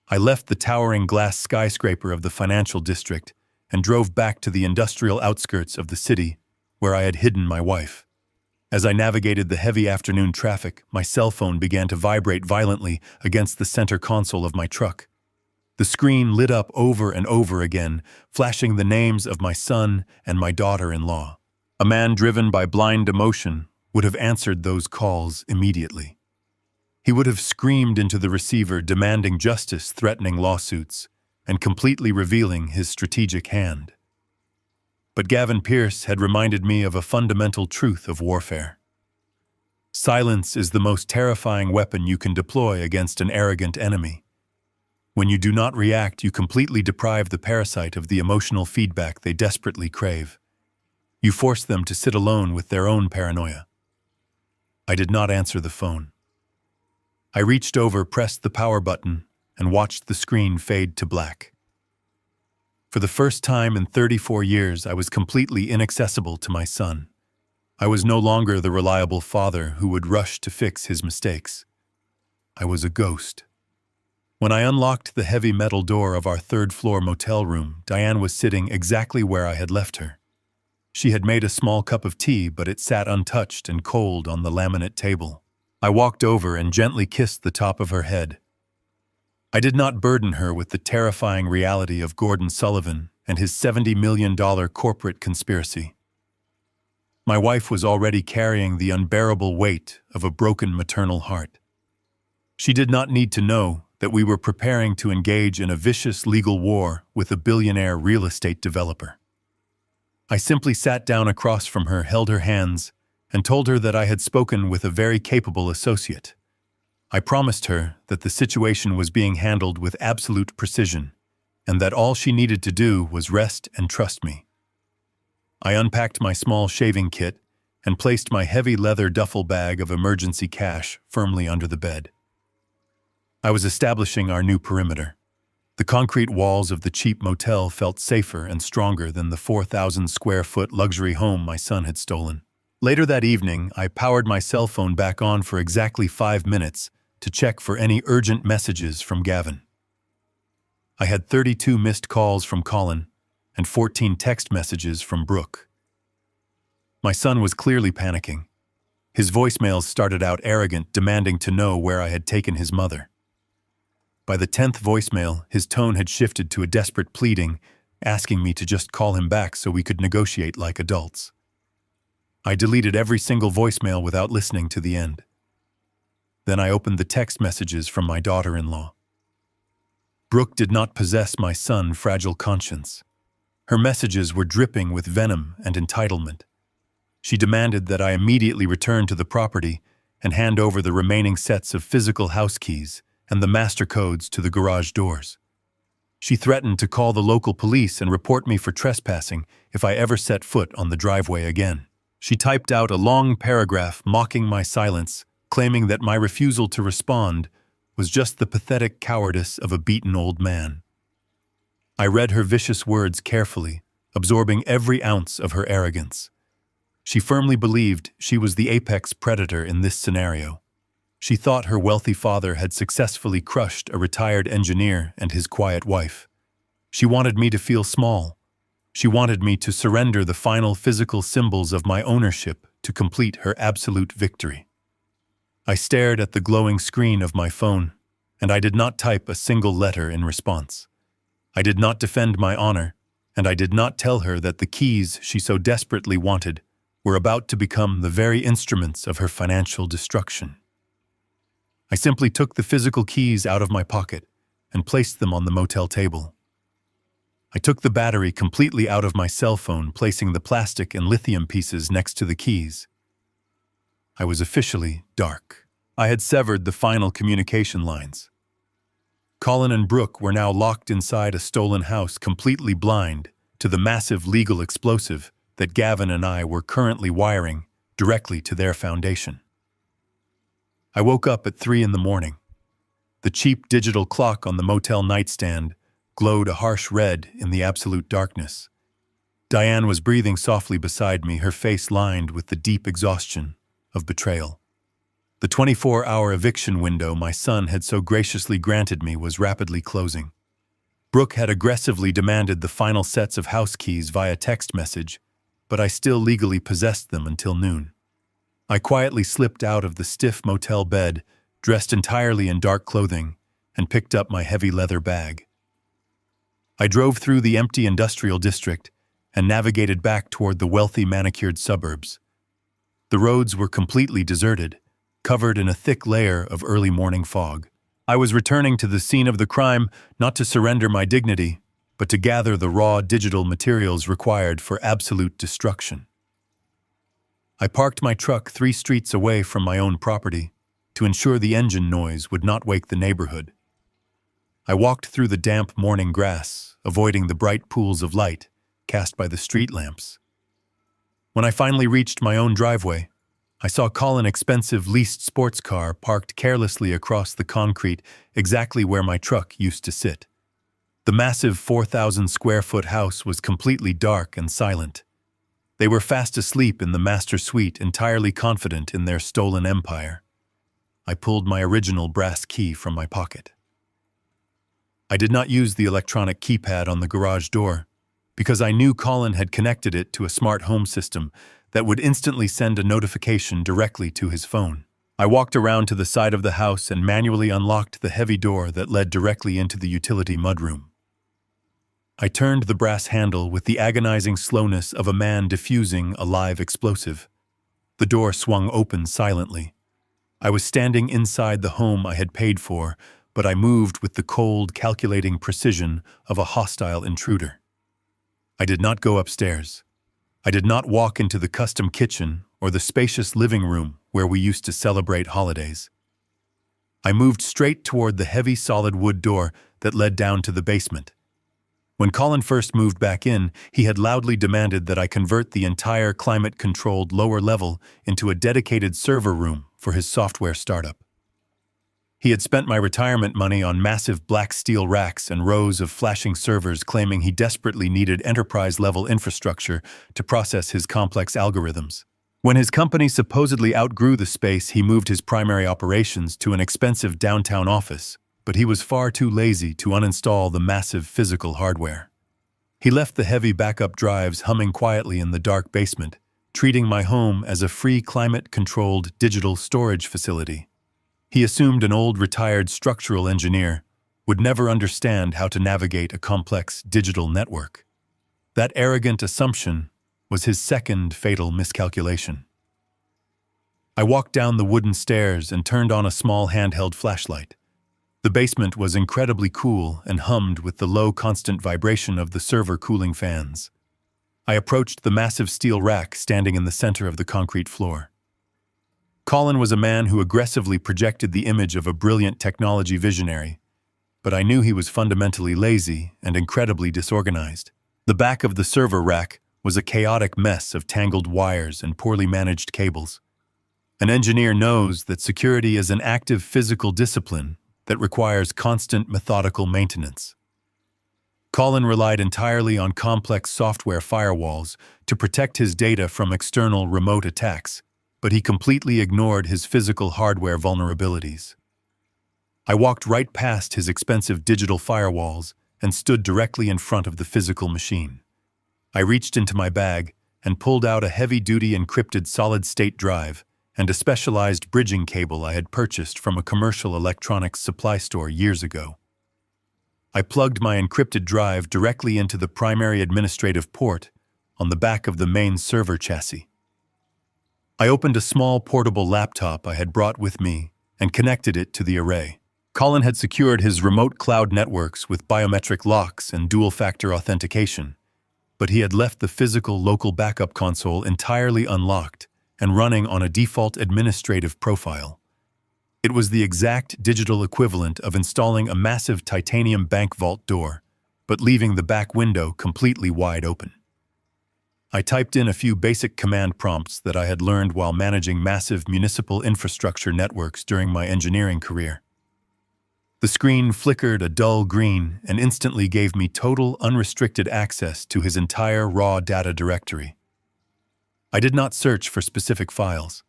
I left the towering glass skyscraper of the financial district and drove back to the industrial outskirts of the city where I had hidden my wife. As I navigated the heavy afternoon traffic, my cell phone began to vibrate violently against the center console of my truck. The screen lit up over and over again, flashing the names of my son and my daughter-in-law. A man driven by blind emotion would have answered those calls immediately. He would have screamed into the receiver demanding justice, threatening lawsuits, and completely revealing his strategic hand. But Gavin Pierce had reminded me of a fundamental truth of warfare. Silence is the most terrifying weapon you can deploy against an arrogant enemy. When you do not react, you completely deprive the parasite of the emotional feedback they desperately crave. You force them to sit alone with their own paranoia. I did not answer the phone. I reached over, pressed the power button, and watched the screen fade to black. For the first time in 34 years, I was completely inaccessible to my son. I was no longer the reliable father who would rush to fix his mistakes. I was a ghost. When I unlocked the heavy metal door of our third-floor motel room, Diane was sitting exactly where I had left her. She had made a small cup of tea, but it sat untouched and cold on the laminate table. I walked over and gently kissed the top of her head. I did not burden her with the terrifying reality of Gordon Sullivan and his $70 million corporate conspiracy. My wife was already carrying the unbearable weight of a broken maternal heart. She did not need to know that we were preparing to engage in a vicious legal war with a billionaire real estate developer. I simply sat down across from her, held her hands, and told her that I had spoken with a very capable associate. I promised her that the situation was being handled with absolute precision, and that all she needed to do was rest and trust me. I unpacked my small shaving kit and placed my heavy leather duffel bag of emergency cash firmly under the bed. I was establishing our new perimeter. The concrete walls of the cheap motel felt safer and stronger than the 4,000-square-foot luxury home my son had stolen. Later that evening, I powered my cell phone back on for exactly 5 minutes to check for any urgent messages from Gavin. I had 32 missed calls from Colin and 14 text messages from Brooke. My son was clearly panicking. His voicemails started out arrogant, demanding to know where I had taken his mother. By the 10th voicemail, his tone had shifted to a desperate pleading, asking me to just call him back so we could negotiate like adults. I deleted every single voicemail without listening to the end. Then I opened the text messages from my daughter-in-law. Brooke did not possess my son's fragile conscience. Her messages were dripping with venom and entitlement. She demanded that I immediately return to the property and hand over the remaining sets of physical house keys and the master codes to the garage doors. She threatened to call the local police and report me for trespassing if I ever set foot on the driveway again. She typed out a long paragraph mocking my silence, claiming that my refusal to respond was just the pathetic cowardice of a beaten old man. I read her vicious words carefully, absorbing every ounce of her arrogance. She firmly believed she was the apex predator in this scenario. She thought her wealthy father had successfully crushed a retired engineer and his quiet wife. She wanted me to feel small. She wanted me to surrender the final physical symbols of my ownership to complete her absolute victory. I stared at the glowing screen of my phone, and I did not type a single letter in response. I did not defend my honor, and I did not tell her that the keys she so desperately wanted were about to become the very instruments of her financial destruction. I simply took the physical keys out of my pocket and placed them on the motel table. I took the battery completely out of my cell phone, placing the plastic and lithium pieces next to the keys. I was officially dark. I had severed the final communication lines. Colin and Brooke were now locked inside a stolen house, completely blind to the massive legal explosive that Gavin and I were currently wiring directly to their foundation. I woke up at 3 a.m. The cheap digital clock on the motel nightstand glowed a harsh red in the absolute darkness. Diane was breathing softly beside me, her face lined with the deep exhaustion of betrayal. The 24-hour eviction window my son had so graciously granted me was rapidly closing. Brooke had aggressively demanded the final sets of house keys via text message, but I still legally possessed them until noon. I quietly slipped out of the stiff motel bed, dressed entirely in dark clothing, and picked up my heavy leather bag. I drove through the empty industrial district and navigated back toward the wealthy manicured suburbs. The roads were completely deserted, covered in a thick layer of early morning fog. I was returning to the scene of the crime not to surrender my dignity, but to gather the raw digital materials required for absolute destruction. I parked my truck 3 streets away from my own property to ensure the engine noise would not wake the neighborhood. I walked through the damp morning grass, avoiding the bright pools of light cast by the street lamps. When I finally reached my own driveway, I saw Colin's expensive leased sports car parked carelessly across the concrete exactly where my truck used to sit. The massive 4,000-square-foot house was completely dark and silent. They were fast asleep in the master suite, entirely confident in their stolen empire. I pulled my original brass key from my pocket. I did not use the electronic keypad on the garage door, because I knew Colin had connected it to a smart home system that would instantly send a notification directly to his phone. I walked around to the side of the house and manually unlocked the heavy door that led directly into the utility mudroom. I turned the brass handle with the agonizing slowness of a man defusing a live explosive. The door swung open silently. I was standing inside the home I had paid for, but I moved with the cold, calculating precision of a hostile intruder. I did not go upstairs. I did not walk into the custom kitchen or the spacious living room where we used to celebrate holidays. I moved straight toward the heavy solid wood door that led down to the basement. When Colin first moved back in, he had loudly demanded that I convert the entire climate-controlled lower level into a dedicated server room for his software startup. He had spent my retirement money on massive black steel racks and rows of flashing servers, claiming he desperately needed enterprise-level infrastructure to process his complex algorithms. When his company supposedly outgrew the space, he moved his primary operations to an expensive downtown office, but he was far too lazy to uninstall the massive physical hardware. He left the heavy backup drives humming quietly in the dark basement, treating my home as a free climate-controlled digital storage facility. He assumed an old retired structural engineer would never understand how to navigate a complex digital network. That arrogant assumption was his second fatal miscalculation. I walked down the wooden stairs and turned on a small handheld flashlight. The basement was incredibly cool and hummed with the low constant vibration of the server cooling fans. I approached the massive steel rack standing in the center of the concrete floor. Colin was a man who aggressively projected the image of a brilliant technology visionary, but I knew he was fundamentally lazy and incredibly disorganized. The back of the server rack was a chaotic mess of tangled wires and poorly managed cables. An engineer knows that security is an active physical discipline that requires constant methodical maintenance. Colin relied entirely on complex software firewalls to protect his data from external remote attacks, but he completely ignored his physical hardware vulnerabilities. I walked right past his expensive digital firewalls and stood directly in front of the physical machine. I reached into my bag and pulled out a heavy-duty encrypted solid-state drive and a specialized bridging cable I had purchased from a commercial electronics supply store years ago. I plugged my encrypted drive directly into the primary administrative port on the back of the main server chassis. I opened a small portable laptop I had brought with me and connected it to the array. Colin had secured his remote cloud networks with biometric locks and dual-factor authentication, but he had left the physical local backup console entirely unlocked and running on a default administrative profile. It was the exact digital equivalent of installing a massive titanium bank vault door, but leaving the back window completely wide open. I typed in a few basic command prompts that I had learned while managing massive municipal infrastructure networks during my engineering career. The screen flickered a dull green and instantly gave me total unrestricted access to his entire raw data directory. I did not search for specific files.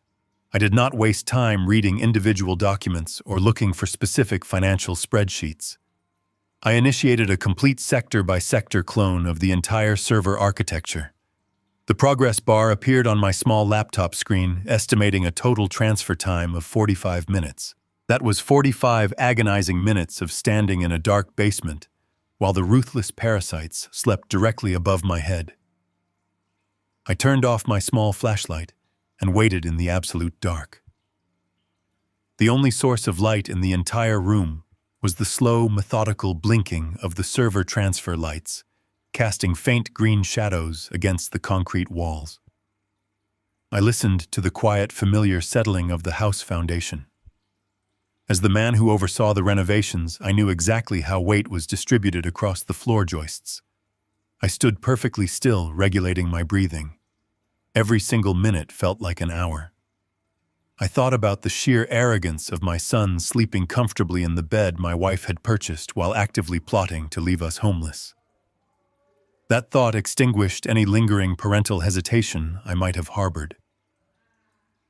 I did not waste time reading individual documents or looking for specific financial spreadsheets. I initiated a complete sector-by-sector clone of the entire server architecture. The progress bar appeared on my small laptop screen, estimating a total transfer time of 45 minutes. That was 45 agonizing minutes of standing in a dark basement, while the ruthless parasites slept directly above my head. I turned off my small flashlight and waited in the absolute dark. The only source of light in the entire room was the slow, methodical blinking of the server transfer lights, casting faint green shadows against the concrete walls. I listened to the quiet, familiar settling of the house foundation. As the man who oversaw the renovations, I knew exactly how weight was distributed across the floor joists. I stood perfectly still, regulating my breathing. Every single minute felt like an hour. I thought about the sheer arrogance of my son sleeping comfortably in the bed my wife had purchased while actively plotting to leave us homeless. That thought extinguished any lingering parental hesitation I might have harbored.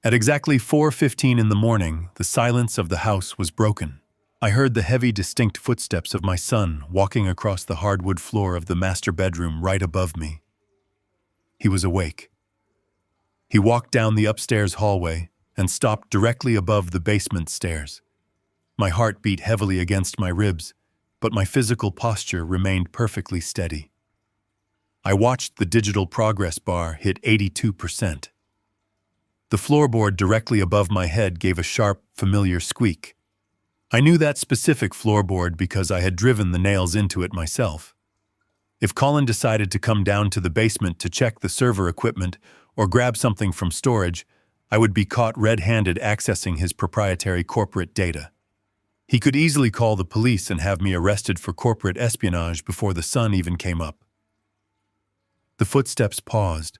At exactly 4:15 in the morning, the silence of the house was broken. I heard the heavy, distinct footsteps of my son walking across the hardwood floor of the master bedroom right above me. He was awake. He walked down the upstairs hallway and stopped directly above the basement stairs. My heart beat heavily against my ribs, but my physical posture remained perfectly steady. I watched the digital progress bar hit 82%. The floorboard directly above my head gave a sharp, familiar squeak. I knew that specific floorboard because I had driven the nails into it myself. If Colin decided to come down to the basement to check the server equipment or grab something from storage, I would be caught red-handed accessing his proprietary corporate data. He could easily call the police and have me arrested for corporate espionage before the sun even came up. The footsteps paused.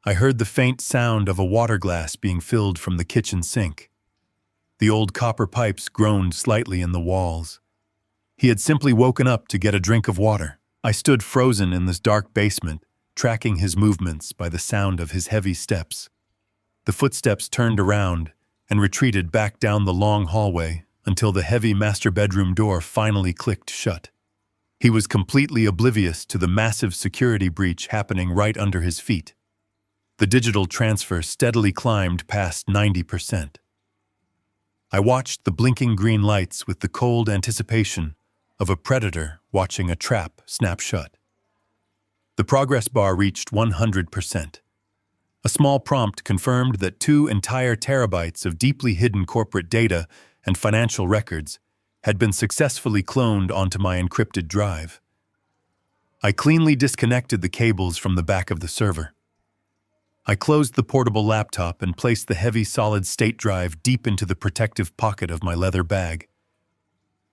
I heard the faint sound of a water glass being filled from the kitchen sink. The old copper pipes groaned slightly in the walls. He had simply woken up to get a drink of water. I stood frozen in this dark basement, tracking his movements by the sound of his heavy steps. The footsteps turned around and retreated back down the long hallway until the heavy master bedroom door finally clicked shut. He was completely oblivious to the massive security breach happening right under his feet. The digital transfer steadily climbed past 90%. I watched the blinking green lights with the cold anticipation of a predator watching a trap snap shut. The progress bar reached 100%. A small prompt confirmed that 2 entire terabytes of deeply hidden corporate data and financial records had been successfully cloned onto my encrypted drive. I cleanly disconnected the cables from the back of the server. I closed the portable laptop and placed the heavy solid-state drive deep into the protective pocket of my leather bag.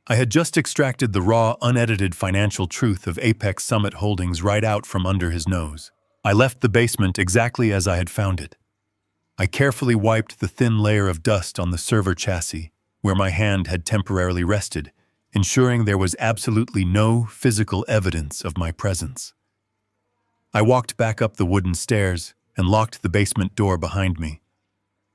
I had just extracted the raw, unedited financial truth of Apex Summit Holdings right out from under his nose. I left the basement exactly as I had found it. I carefully wiped the thin layer of dust on the server chassis, where my hand had temporarily rested, ensuring there was absolutely no physical evidence of my presence. I walked back up the wooden stairs and locked the basement door behind me.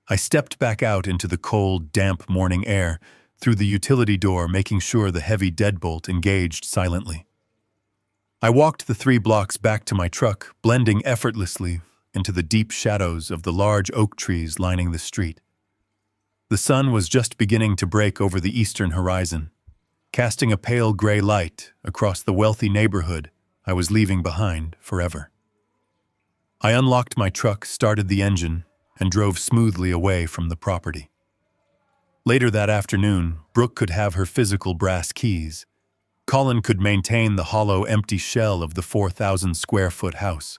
I stepped back out into the cold, damp morning air through the utility door, making sure the heavy deadbolt engaged silently. I walked the 3 blocks back to my truck, blending effortlessly into the deep shadows of the large oak trees lining the street. The sun was just beginning to break over the eastern horizon, casting a pale gray light across the wealthy neighborhood I was leaving behind forever. I unlocked my truck, started the engine, and drove smoothly away from the property. Later that afternoon, Brooke could have her physical brass keys. Colin could maintain the hollow, empty shell of the 4,000-square-foot house.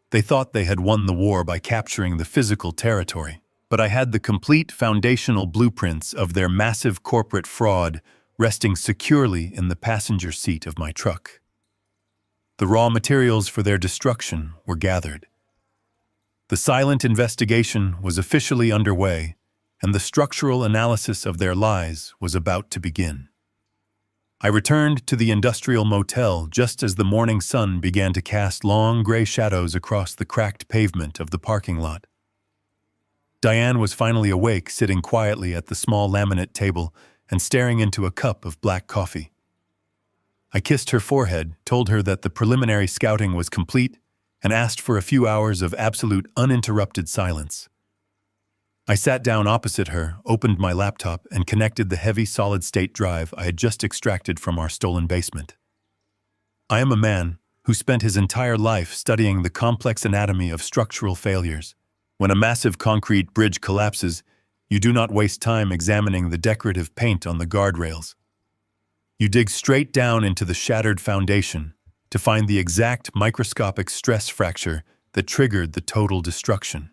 They thought they had won the war by capturing the physical territory, but I had the complete foundational blueprints of their massive corporate fraud resting securely in the passenger seat of my truck. The raw materials for their destruction were gathered. The silent investigation was officially underway, and the structural analysis of their lies was about to begin. I returned to the industrial motel just as the morning sun began to cast long gray shadows across the cracked pavement of the parking lot. Diane was finally awake, sitting quietly at the small laminate table and staring into a cup of black coffee. I kissed her forehead, told her that the preliminary scouting was complete, and asked for a few hours of absolute uninterrupted silence. I sat down opposite her, opened my laptop, and connected the heavy solid-state drive I had just extracted from our stolen basement. I am a man who spent his entire life studying the complex anatomy of structural failures. When a massive concrete bridge collapses, you do not waste time examining the decorative paint on the guardrails. You dig straight down into the shattered foundation to find the exact microscopic stress fracture that triggered the total destruction.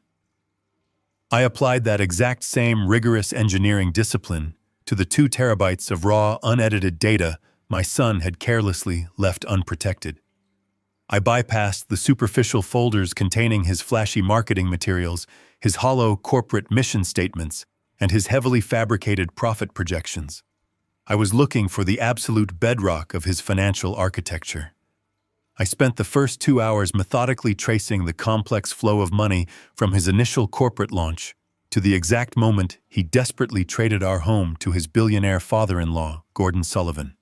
I applied that exact same rigorous engineering discipline to the 2 terabytes of raw, unedited data my son had carelessly left unprotected. I bypassed the superficial folders containing his flashy marketing materials, his hollow corporate mission statements, and his heavily fabricated profit projections. I was looking for the absolute bedrock of his financial architecture. I spent the first 2 hours methodically tracing the complex flow of money from his initial corporate launch to the exact moment he desperately traded our home to his billionaire father-in-law, Gordon Sullivan.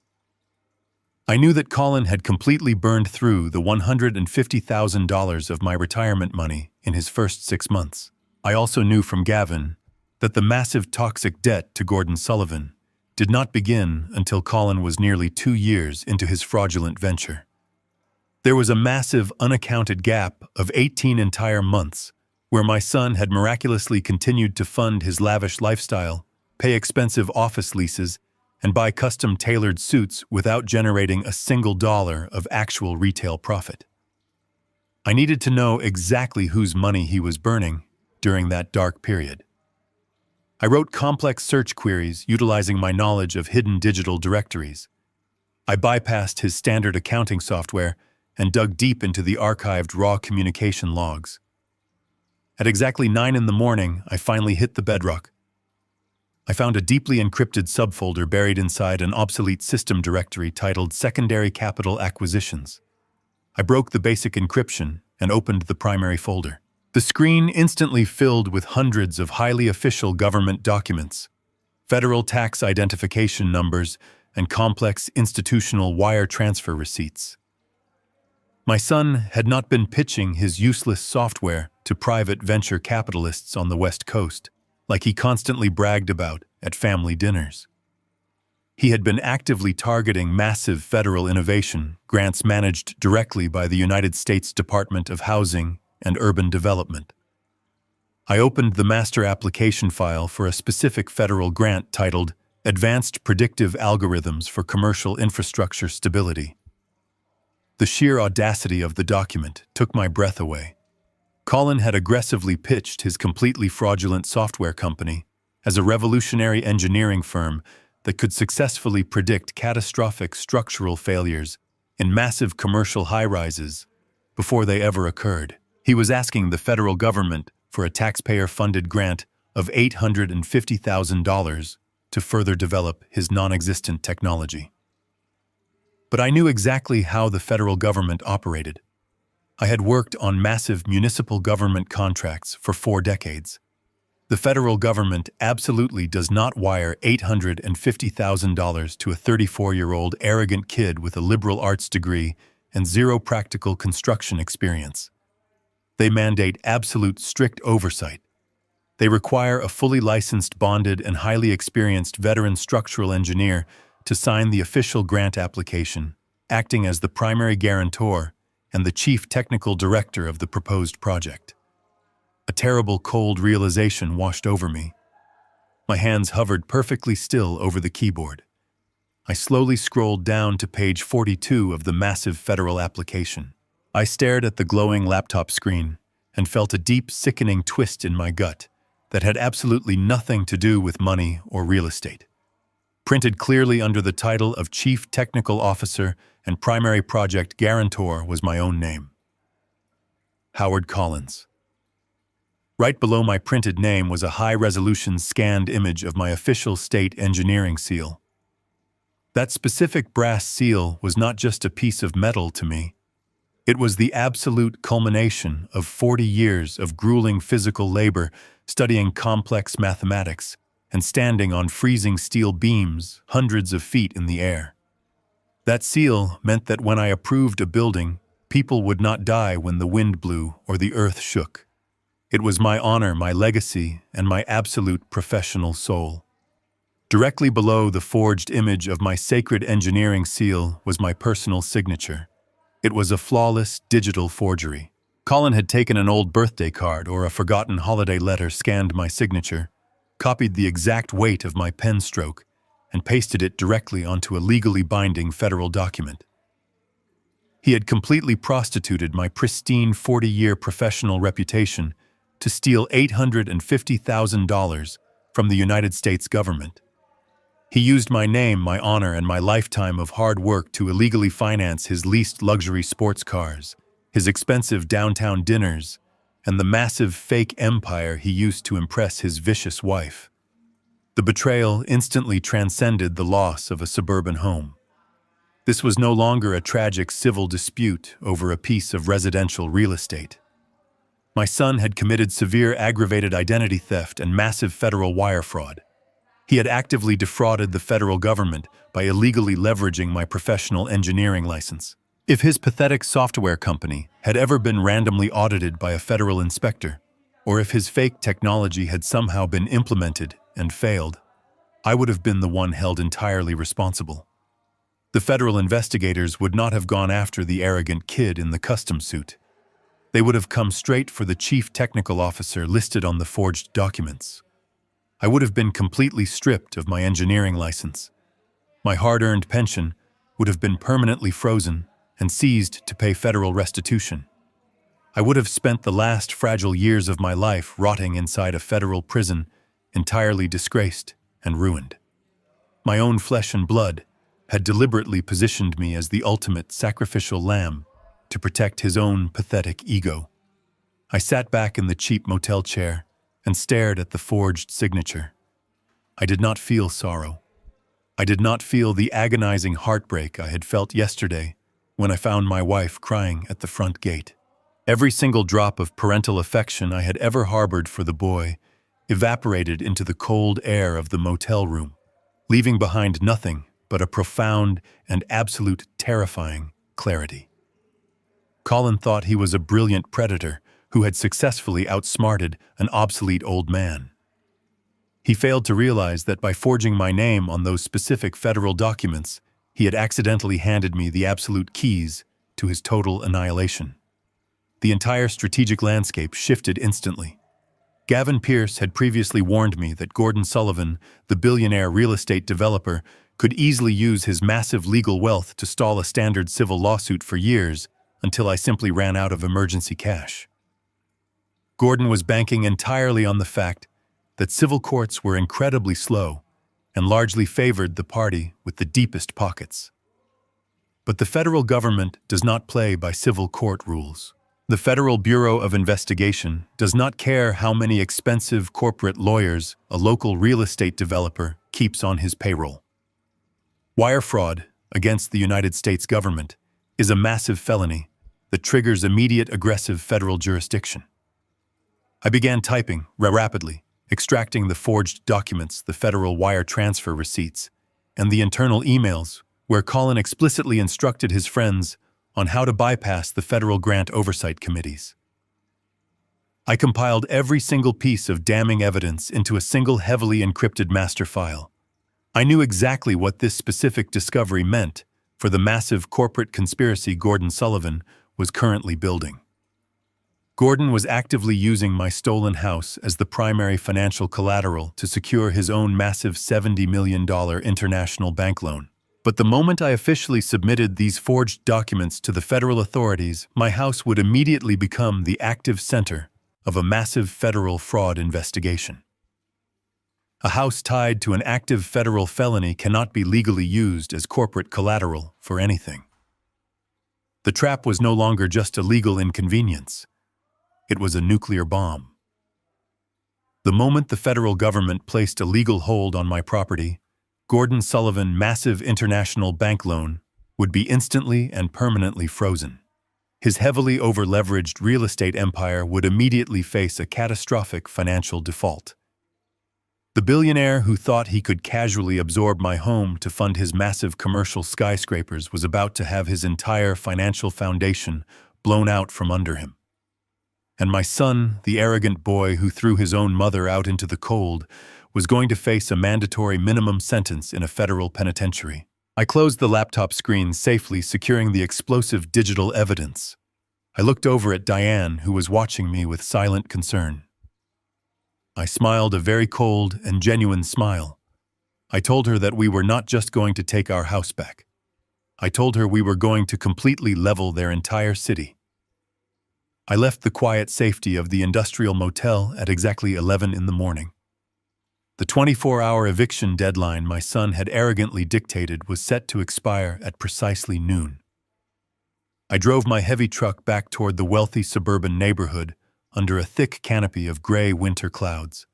I knew that Colin had completely burned through the $150,000 of my retirement money in his first 6 months. I also knew from Gavin that the massive toxic debt to Gordon Sullivan did not begin until Colin was nearly 2 years into his fraudulent venture. There was a massive, unaccounted gap of 18 entire months where my son had miraculously continued to fund his lavish lifestyle, pay expensive office leases, and buy custom-tailored suits without generating a single dollar of actual retail profit. I needed to know exactly whose money he was burning during that dark period. I wrote complex search queries utilizing my knowledge of hidden digital directories. I bypassed his standard accounting software and dug deep into the archived raw communication logs. At exactly 9 in the morning, I finally hit the bedrock. I found a deeply encrypted subfolder buried inside an obsolete system directory titled Secondary Capital Acquisitions. I broke the basic encryption and opened the primary folder. The screen instantly filled with hundreds of highly official government documents, federal tax identification numbers, and complex institutional wire transfer receipts. My son had not been pitching his useless software to private venture capitalists on the West Coast, like he constantly bragged about at family dinners. He had been actively targeting massive federal innovation grants managed directly by the United States Department of Housing and Urban Development. I opened the master application file for a specific federal grant titled Advanced Predictive Algorithms for Commercial Infrastructure Stability. The sheer audacity of the document took my breath away. Colin had aggressively pitched his completely fraudulent software company as a revolutionary engineering firm that could successfully predict catastrophic structural failures in massive commercial high-rises before they ever occurred. He was asking the federal government for a taxpayer-funded grant of $850,000 to further develop his non-existent technology. But I knew exactly how the federal government operated. I had worked on massive municipal government contracts for 4 decades. The federal government absolutely does not wire $850,000 to a 34-year-old arrogant kid with a liberal arts degree and zero practical construction experience. They mandate absolute strict oversight. They require a fully licensed, bonded, and highly experienced veteran structural engineer to sign the official grant application, acting as the primary guarantor and the chief technical director of the proposed project. A terrible cold realization washed over me. My hands hovered perfectly still over the keyboard. I slowly scrolled down to page 42 of the massive federal application. I stared at the glowing laptop screen and felt a deep, sickening twist in my gut that had absolutely nothing to do with money or real estate. Printed clearly under the title of Chief Technical Officer and Primary Project Guarantor was my own name. Howard Collins. Right below my printed name was a high-resolution scanned image of my official state engineering seal. That specific brass seal was not just a piece of metal to me. It was the absolute culmination of 40 years of grueling physical labor studying complex mathematics and standing on freezing steel beams hundreds of feet in the air. That seal meant that when I approved a building, people would not die when the wind blew or the earth shook. It was my honor, my legacy, and my absolute professional soul. Directly below the forged image of my sacred engineering seal was my personal signature. It was a flawless digital forgery. Colin had taken an old birthday card or a forgotten holiday letter, scanned my signature, copied the exact weight of my pen stroke, and pasted it directly onto a legally binding federal document. He had completely prostituted my pristine 40-year professional reputation to steal $850,000 from the United States government. He used my name, my honor, and my lifetime of hard work to illegally finance his leased luxury sports cars, his expensive downtown dinners, and the massive fake empire he used to impress his vicious wife. The betrayal instantly transcended the loss of a suburban home. This was no longer a tragic civil dispute over a piece of residential real estate. My son had committed severe aggravated identity theft and massive federal wire fraud. He had actively defrauded the federal government by illegally leveraging my professional engineering license. If his pathetic software company had ever been randomly audited by a federal inspector, or if his fake technology had somehow been implemented and failed, I would have been the one held entirely responsible. The federal investigators would not have gone after the arrogant kid in the custom suit. They would have come straight for the chief technical officer listed on the forged documents. I would have been completely stripped of my engineering license. My hard-earned pension would have been permanently frozen and seized to pay federal restitution. I would have spent the last fragile years of my life rotting inside a federal prison, entirely disgraced and ruined. My own flesh and blood had deliberately positioned me as the ultimate sacrificial lamb to protect his own pathetic ego. I sat back in the cheap motel chair and stared at the forged signature. I did not feel sorrow. I did not feel the agonizing heartbreak I had felt yesterday when I found my wife crying at the front gate. Every single drop of parental affection I had ever harbored for the boy evaporated into the cold air of the motel room, leaving behind nothing but a profound and absolute terrifying clarity. Colin thought he was a brilliant predator who had successfully outsmarted an obsolete old man. He failed to realize that by forging my name on those specific federal documents, he had accidentally handed me the absolute keys to his total annihilation. The entire strategic landscape shifted instantly. Gavin Pierce had previously warned me that Gordon Sullivan, the billionaire real estate developer, could easily use his massive legal wealth to stall a standard civil lawsuit for years until I simply ran out of emergency cash. Gordon was banking entirely on the fact that civil courts were incredibly slow and largely favored the party with the deepest pockets. But the federal government does not play by civil court rules. The Federal Bureau of Investigation does not care how many expensive corporate lawyers a local real estate developer keeps on his payroll. Wire fraud against the United States government is a massive felony that triggers immediate aggressive federal jurisdiction. I began typing rapidly, extracting the forged documents, the federal wire transfer receipts, and the internal emails where Colin explicitly instructed his friends on how to bypass the federal grant oversight committees. I compiled every single piece of damning evidence into a single heavily encrypted master file. I knew exactly what this specific discovery meant for the massive corporate conspiracy Gordon Sullivan was currently building. Gordon was actively using my stolen house as the primary financial collateral to secure his own massive $70 million international bank loan. But the moment I officially submitted these forged documents to the federal authorities, my house would immediately become the active center of a massive federal fraud investigation. A house tied to an active federal felony cannot be legally used as corporate collateral for anything. The trap was no longer just a legal inconvenience. It was a nuclear bomb. The moment the federal government placed a legal hold on my property, Gordon Sullivan's massive international bank loan would be instantly and permanently frozen. His heavily over-leveraged real estate empire would immediately face a catastrophic financial default. The billionaire who thought he could casually absorb my home to fund his massive commercial skyscrapers was about to have his entire financial foundation blown out from under him. And my son, the arrogant boy who threw his own mother out into the cold, was going to face a mandatory minimum sentence in a federal penitentiary. I closed the laptop screen safely, securing the explosive digital evidence. I looked over at Diane, who was watching me with silent concern. I smiled a very cold and genuine smile. I told her that we were not just going to take our house back. I told her we were going to completely level their entire city. I left the quiet safety of the industrial motel at exactly 11 in the morning. The 24-hour eviction deadline my son had arrogantly dictated was set to expire at precisely noon. I drove my heavy truck back toward the wealthy suburban neighborhood under a thick canopy of gray winter clouds.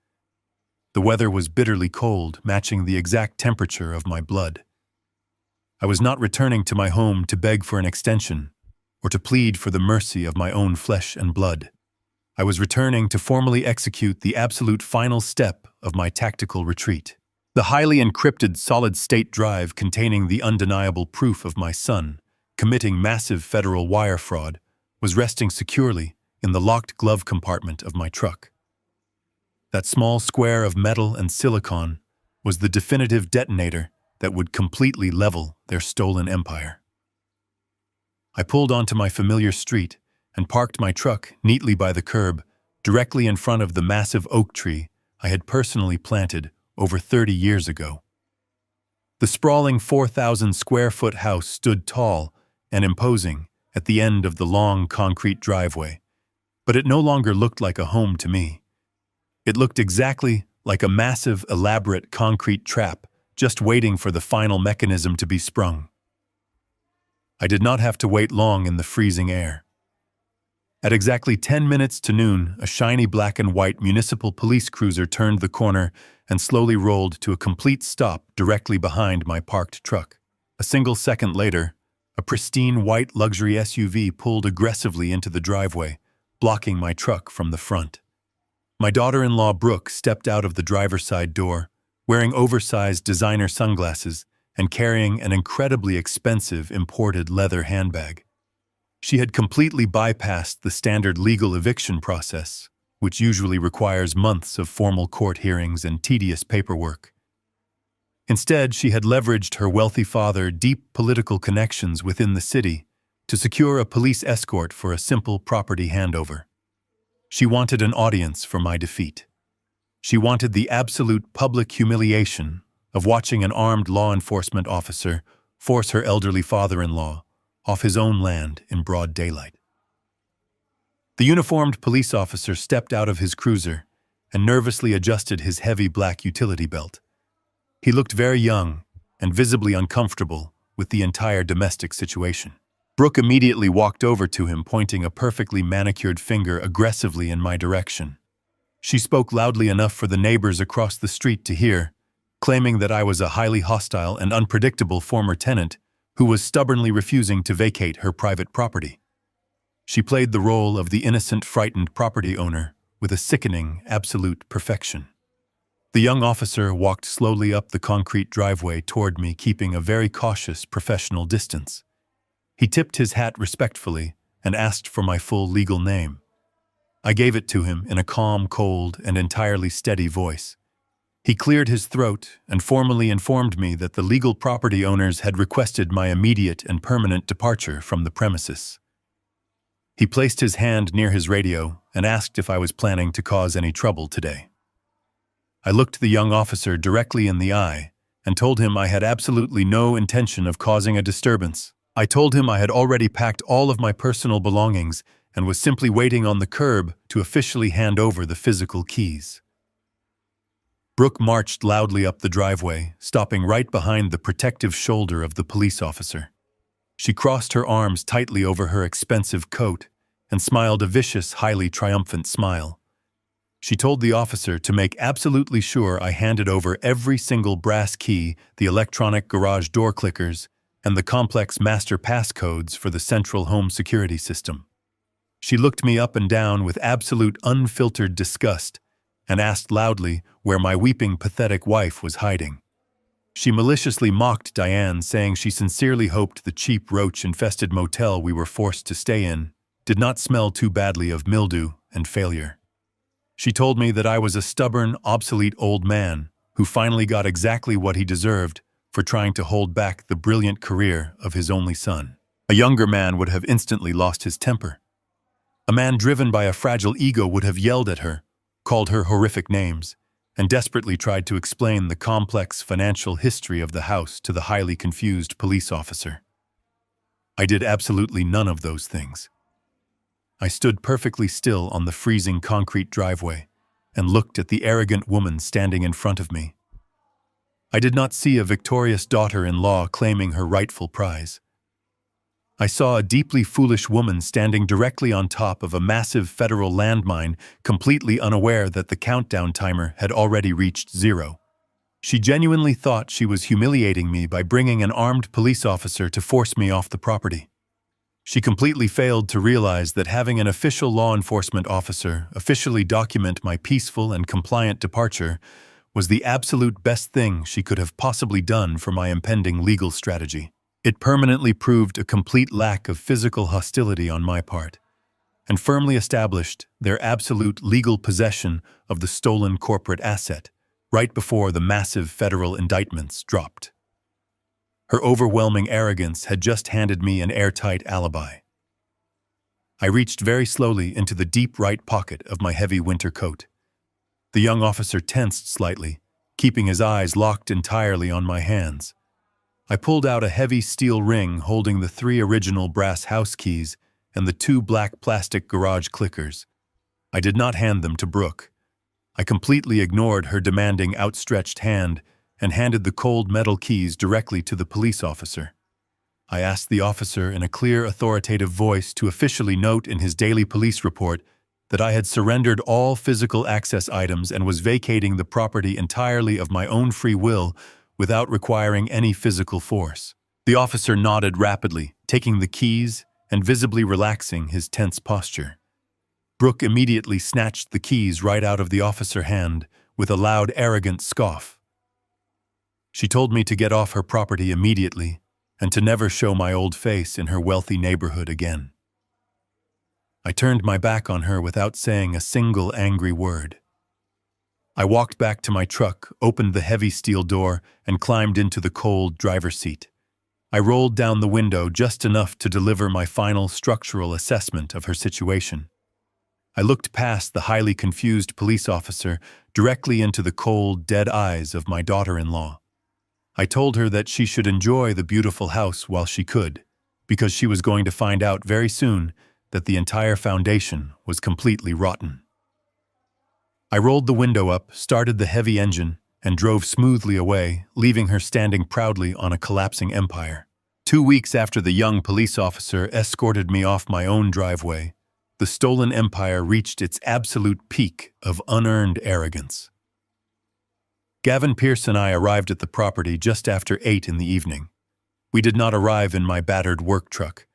The weather was bitterly cold, matching the exact temperature of my blood. I was not returning to my home to beg for an extension or to plead for the mercy of my own flesh and blood. I was returning to formally execute the absolute final step of my tactical retreat. The highly encrypted solid-state drive containing the undeniable proof of my son committing massive federal wire fraud was resting securely in the locked glove compartment of my truck. That small square of metal and silicon was the definitive detonator that would completely level their stolen empire. I pulled onto my familiar street and parked my truck neatly by the curb, directly in front of the massive oak tree I had personally planted over 30 years ago. The sprawling 4,000-square-foot house stood tall and imposing at the end of the long concrete driveway, but it no longer looked like a home to me. It looked exactly like a massive, elaborate concrete trap just waiting for the final mechanism to be sprung. I did not have to wait long in the freezing air. At exactly 10 minutes to noon, a shiny black and white municipal police cruiser turned the corner and slowly rolled to a complete stop directly behind my parked truck. A single second later, a pristine white luxury SUV pulled aggressively into the driveway, blocking my truck from the front. My daughter-in-law Brooke stepped out of the driver's side door, wearing oversized designer sunglasses and carrying an incredibly expensive imported leather handbag. She had completely bypassed the standard legal eviction process, which usually requires months of formal court hearings and tedious paperwork. Instead, she had leveraged her wealthy father's deep political connections within the city to secure a police escort for a simple property handover. She wanted an audience for my defeat. She wanted the absolute public humiliation of watching an armed law enforcement officer force her elderly father-in-law off his own land in broad daylight. The uniformed police officer stepped out of his cruiser and nervously adjusted his heavy black utility belt. He looked very young and visibly uncomfortable with the entire domestic situation. Brooke immediately walked over to him, pointing a perfectly manicured finger aggressively in my direction. She spoke loudly enough for the neighbors across the street to hear, claiming that I was a highly hostile and unpredictable former tenant who was stubbornly refusing to vacate her private property. She played the role of the innocent, frightened property owner with a sickening, absolute perfection. The young officer walked slowly up the concrete driveway toward me, keeping a very cautious, professional distance. He tipped his hat respectfully and asked for my full legal name. I gave it to him in a calm, cold, and entirely steady voice. He cleared his throat and formally informed me that the legal property owners had requested my immediate and permanent departure from the premises. He placed his hand near his radio and asked if I was planning to cause any trouble today. I looked the young officer directly in the eye and told him I had absolutely no intention of causing a disturbance. I told him I had already packed all of my personal belongings and was simply waiting on the curb to officially hand over the physical keys. Brooke marched loudly up the driveway, stopping right behind the protective shoulder of the police officer. She crossed her arms tightly over her expensive coat and smiled a vicious, highly triumphant smile. She told the officer to make absolutely sure I handed over every single brass key, the electronic garage door clickers, and the complex master passcodes for the central home security system. She looked me up and down with absolute unfiltered disgust and asked loudly where my weeping, pathetic wife was hiding. She maliciously mocked Diane, saying she sincerely hoped the cheap roach-infested motel we were forced to stay in did not smell too badly of mildew and failure. She told me that I was a stubborn, obsolete old man who finally got exactly what he deserved for trying to hold back the brilliant career of his only son. A younger man would have instantly lost his temper. A man driven by a fragile ego would have yelled at her, called her horrific names, and desperately tried to explain the complex financial history of the house to the highly confused police officer. I did absolutely none of those things. I stood perfectly still on the freezing concrete driveway, and looked at the arrogant woman standing in front of me. I did not see a victorious daughter-in-law claiming her rightful prize. I saw a deeply foolish woman standing directly on top of a massive federal landmine, completely unaware that the countdown timer had already reached 0. She genuinely thought she was humiliating me by bringing an armed police officer to force me off the property. She completely failed to realize that having an official law enforcement officer officially document my peaceful and compliant departure was the absolute best thing she could have possibly done for my impending legal strategy. It permanently proved a complete lack of physical hostility on my part, and firmly established their absolute legal possession of the stolen corporate asset right before the massive federal indictments dropped. Her overwhelming arrogance had just handed me an airtight alibi. I reached very slowly into the deep right pocket of my heavy winter coat. The young officer tensed slightly, keeping his eyes locked entirely on my hands. I pulled out a heavy steel ring holding the 3 original brass house keys and the 2 black plastic garage clickers. I did not hand them to Brooke. I completely ignored her demanding outstretched hand and handed the cold metal keys directly to the police officer. I asked the officer in a clear, authoritative voice to officially note in his daily police report that I had surrendered all physical access items and was vacating the property entirely of my own free will without requiring any physical force. The officer nodded rapidly, taking the keys and visibly relaxing his tense posture. Brooke immediately snatched the keys right out of the officer's hand with a loud, arrogant scoff. She told me to get off her property immediately and to never show my old face in her wealthy neighborhood again. I turned my back on her without saying a single angry word. I walked back to my truck, opened the heavy steel door, and climbed into the cold driver's seat. I rolled down the window just enough to deliver my final structural assessment of her situation. I looked past the highly confused police officer directly into the cold, dead eyes of my daughter-in-law. I told her that she should enjoy the beautiful house while she could, because she was going to find out very soon that the entire foundation was completely rotten. I rolled the window up, started the heavy engine, and drove smoothly away, leaving her standing proudly on a collapsing empire. 2 weeks after the young police officer escorted me off my own driveway, the stolen empire reached its absolute peak of unearned arrogance. Gavin Pierce and I arrived at the property just after 8 in the evening. We did not arrive in my battered work truck.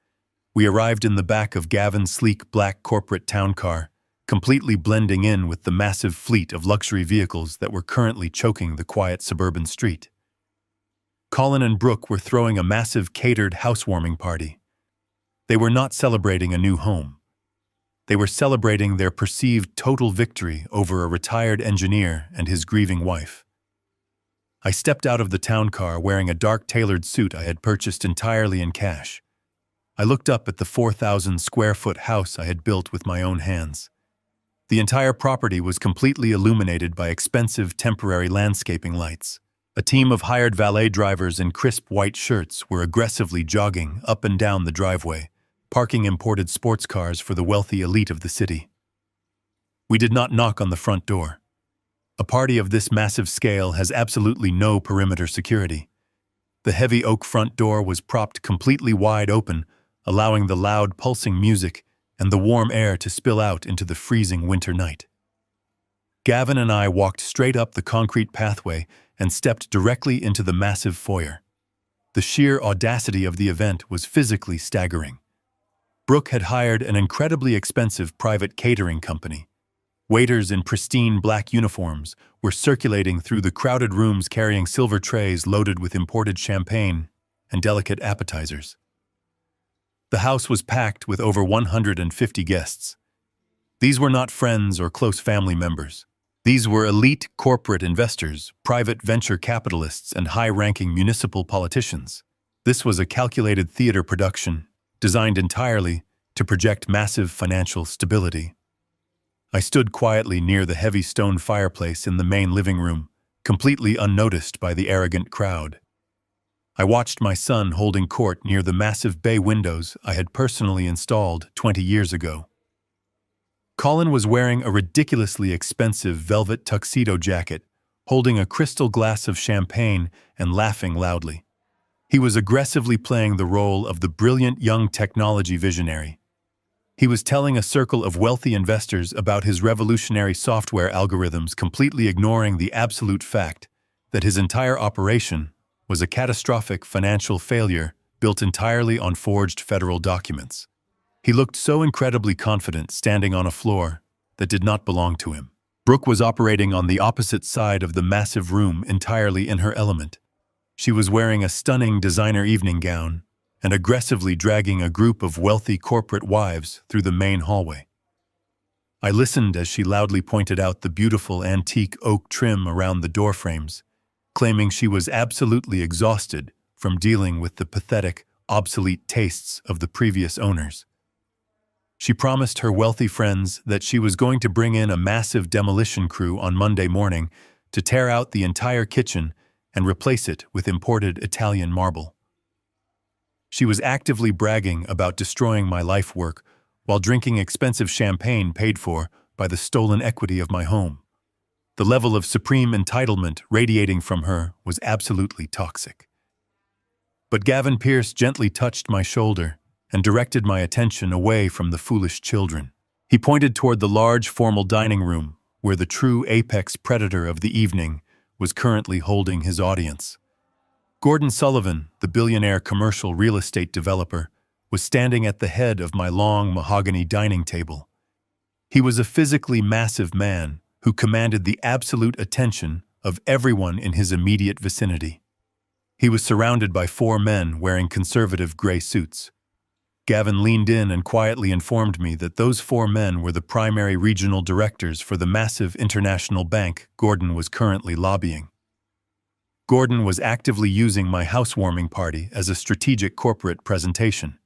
We arrived in the back of Gavin's sleek black corporate town car, completely blending in with the massive fleet of luxury vehicles that were currently choking the quiet suburban street. Colin and Brooke were throwing a massive catered housewarming party. They were not celebrating a new home. They were celebrating their perceived total victory over a retired engineer and his grieving wife. I stepped out of the town car wearing a dark tailored suit I had purchased entirely in cash. I looked up at the 4,000-square-foot house I had built with my own hands. The entire property was completely illuminated by expensive temporary landscaping lights. A team of hired valet drivers in crisp white shirts were aggressively jogging up and down the driveway, parking imported sports cars for the wealthy elite of the city. We did not knock on the front door. A party of this massive scale has absolutely no perimeter security. The heavy oak front door was propped completely wide open, allowing the loud pulsing music and the warm air to spill out into the freezing winter night. Gavin and I walked straight up the concrete pathway and stepped directly into the massive foyer. The sheer audacity of the event was physically staggering. Brooke had hired an incredibly expensive private catering company. Waiters in pristine black uniforms were circulating through the crowded rooms carrying silver trays loaded with imported champagne and delicate appetizers. The house was packed with over 150 guests. These were not friends or close family members. These were elite corporate investors, private venture capitalists, and high-ranking municipal politicians. This was a calculated theater production, designed entirely to project massive financial stability. I stood quietly near the heavy stone fireplace in the main living room, completely unnoticed by the arrogant crowd. I watched my son holding court near the massive bay windows I had personally installed 20 years ago. Colin was wearing a ridiculously expensive velvet tuxedo jacket, holding a crystal glass of champagne and laughing loudly. He was aggressively playing the role of the brilliant young technology visionary. He was telling a circle of wealthy investors about his revolutionary software algorithms, completely ignoring the absolute fact that his entire operation was a catastrophic financial failure built entirely on forged federal documents. He looked so incredibly confident standing on a floor that did not belong to him. Brooke was operating on the opposite side of the massive room, entirely in her element. She was wearing a stunning designer evening gown and aggressively dragging a group of wealthy corporate wives through the main hallway. I listened as she loudly pointed out the beautiful antique oak trim around the door frames, claiming she was absolutely exhausted from dealing with the pathetic, obsolete tastes of the previous owners. She promised her wealthy friends that she was going to bring in a massive demolition crew on Monday morning to tear out the entire kitchen and replace it with imported Italian marble. She was actively bragging about destroying my life work while drinking expensive champagne paid for by the stolen equity of my home. The level of supreme entitlement radiating from her was absolutely toxic. But Gavin Pierce gently touched my shoulder and directed my attention away from the foolish children. He pointed toward the large formal dining room where the true apex predator of the evening was currently holding his audience. Gordon Sullivan, the billionaire commercial real estate developer, was standing at the head of my long mahogany dining table. He was a physically massive man who commanded the absolute attention of everyone in his immediate vicinity. He was surrounded by 4 men wearing conservative gray suits. Gavin leaned in and quietly informed me that those 4 men were the primary regional directors for the massive international bank Gordon was currently lobbying. Gordon was actively using my housewarming party as a strategic corporate presentation.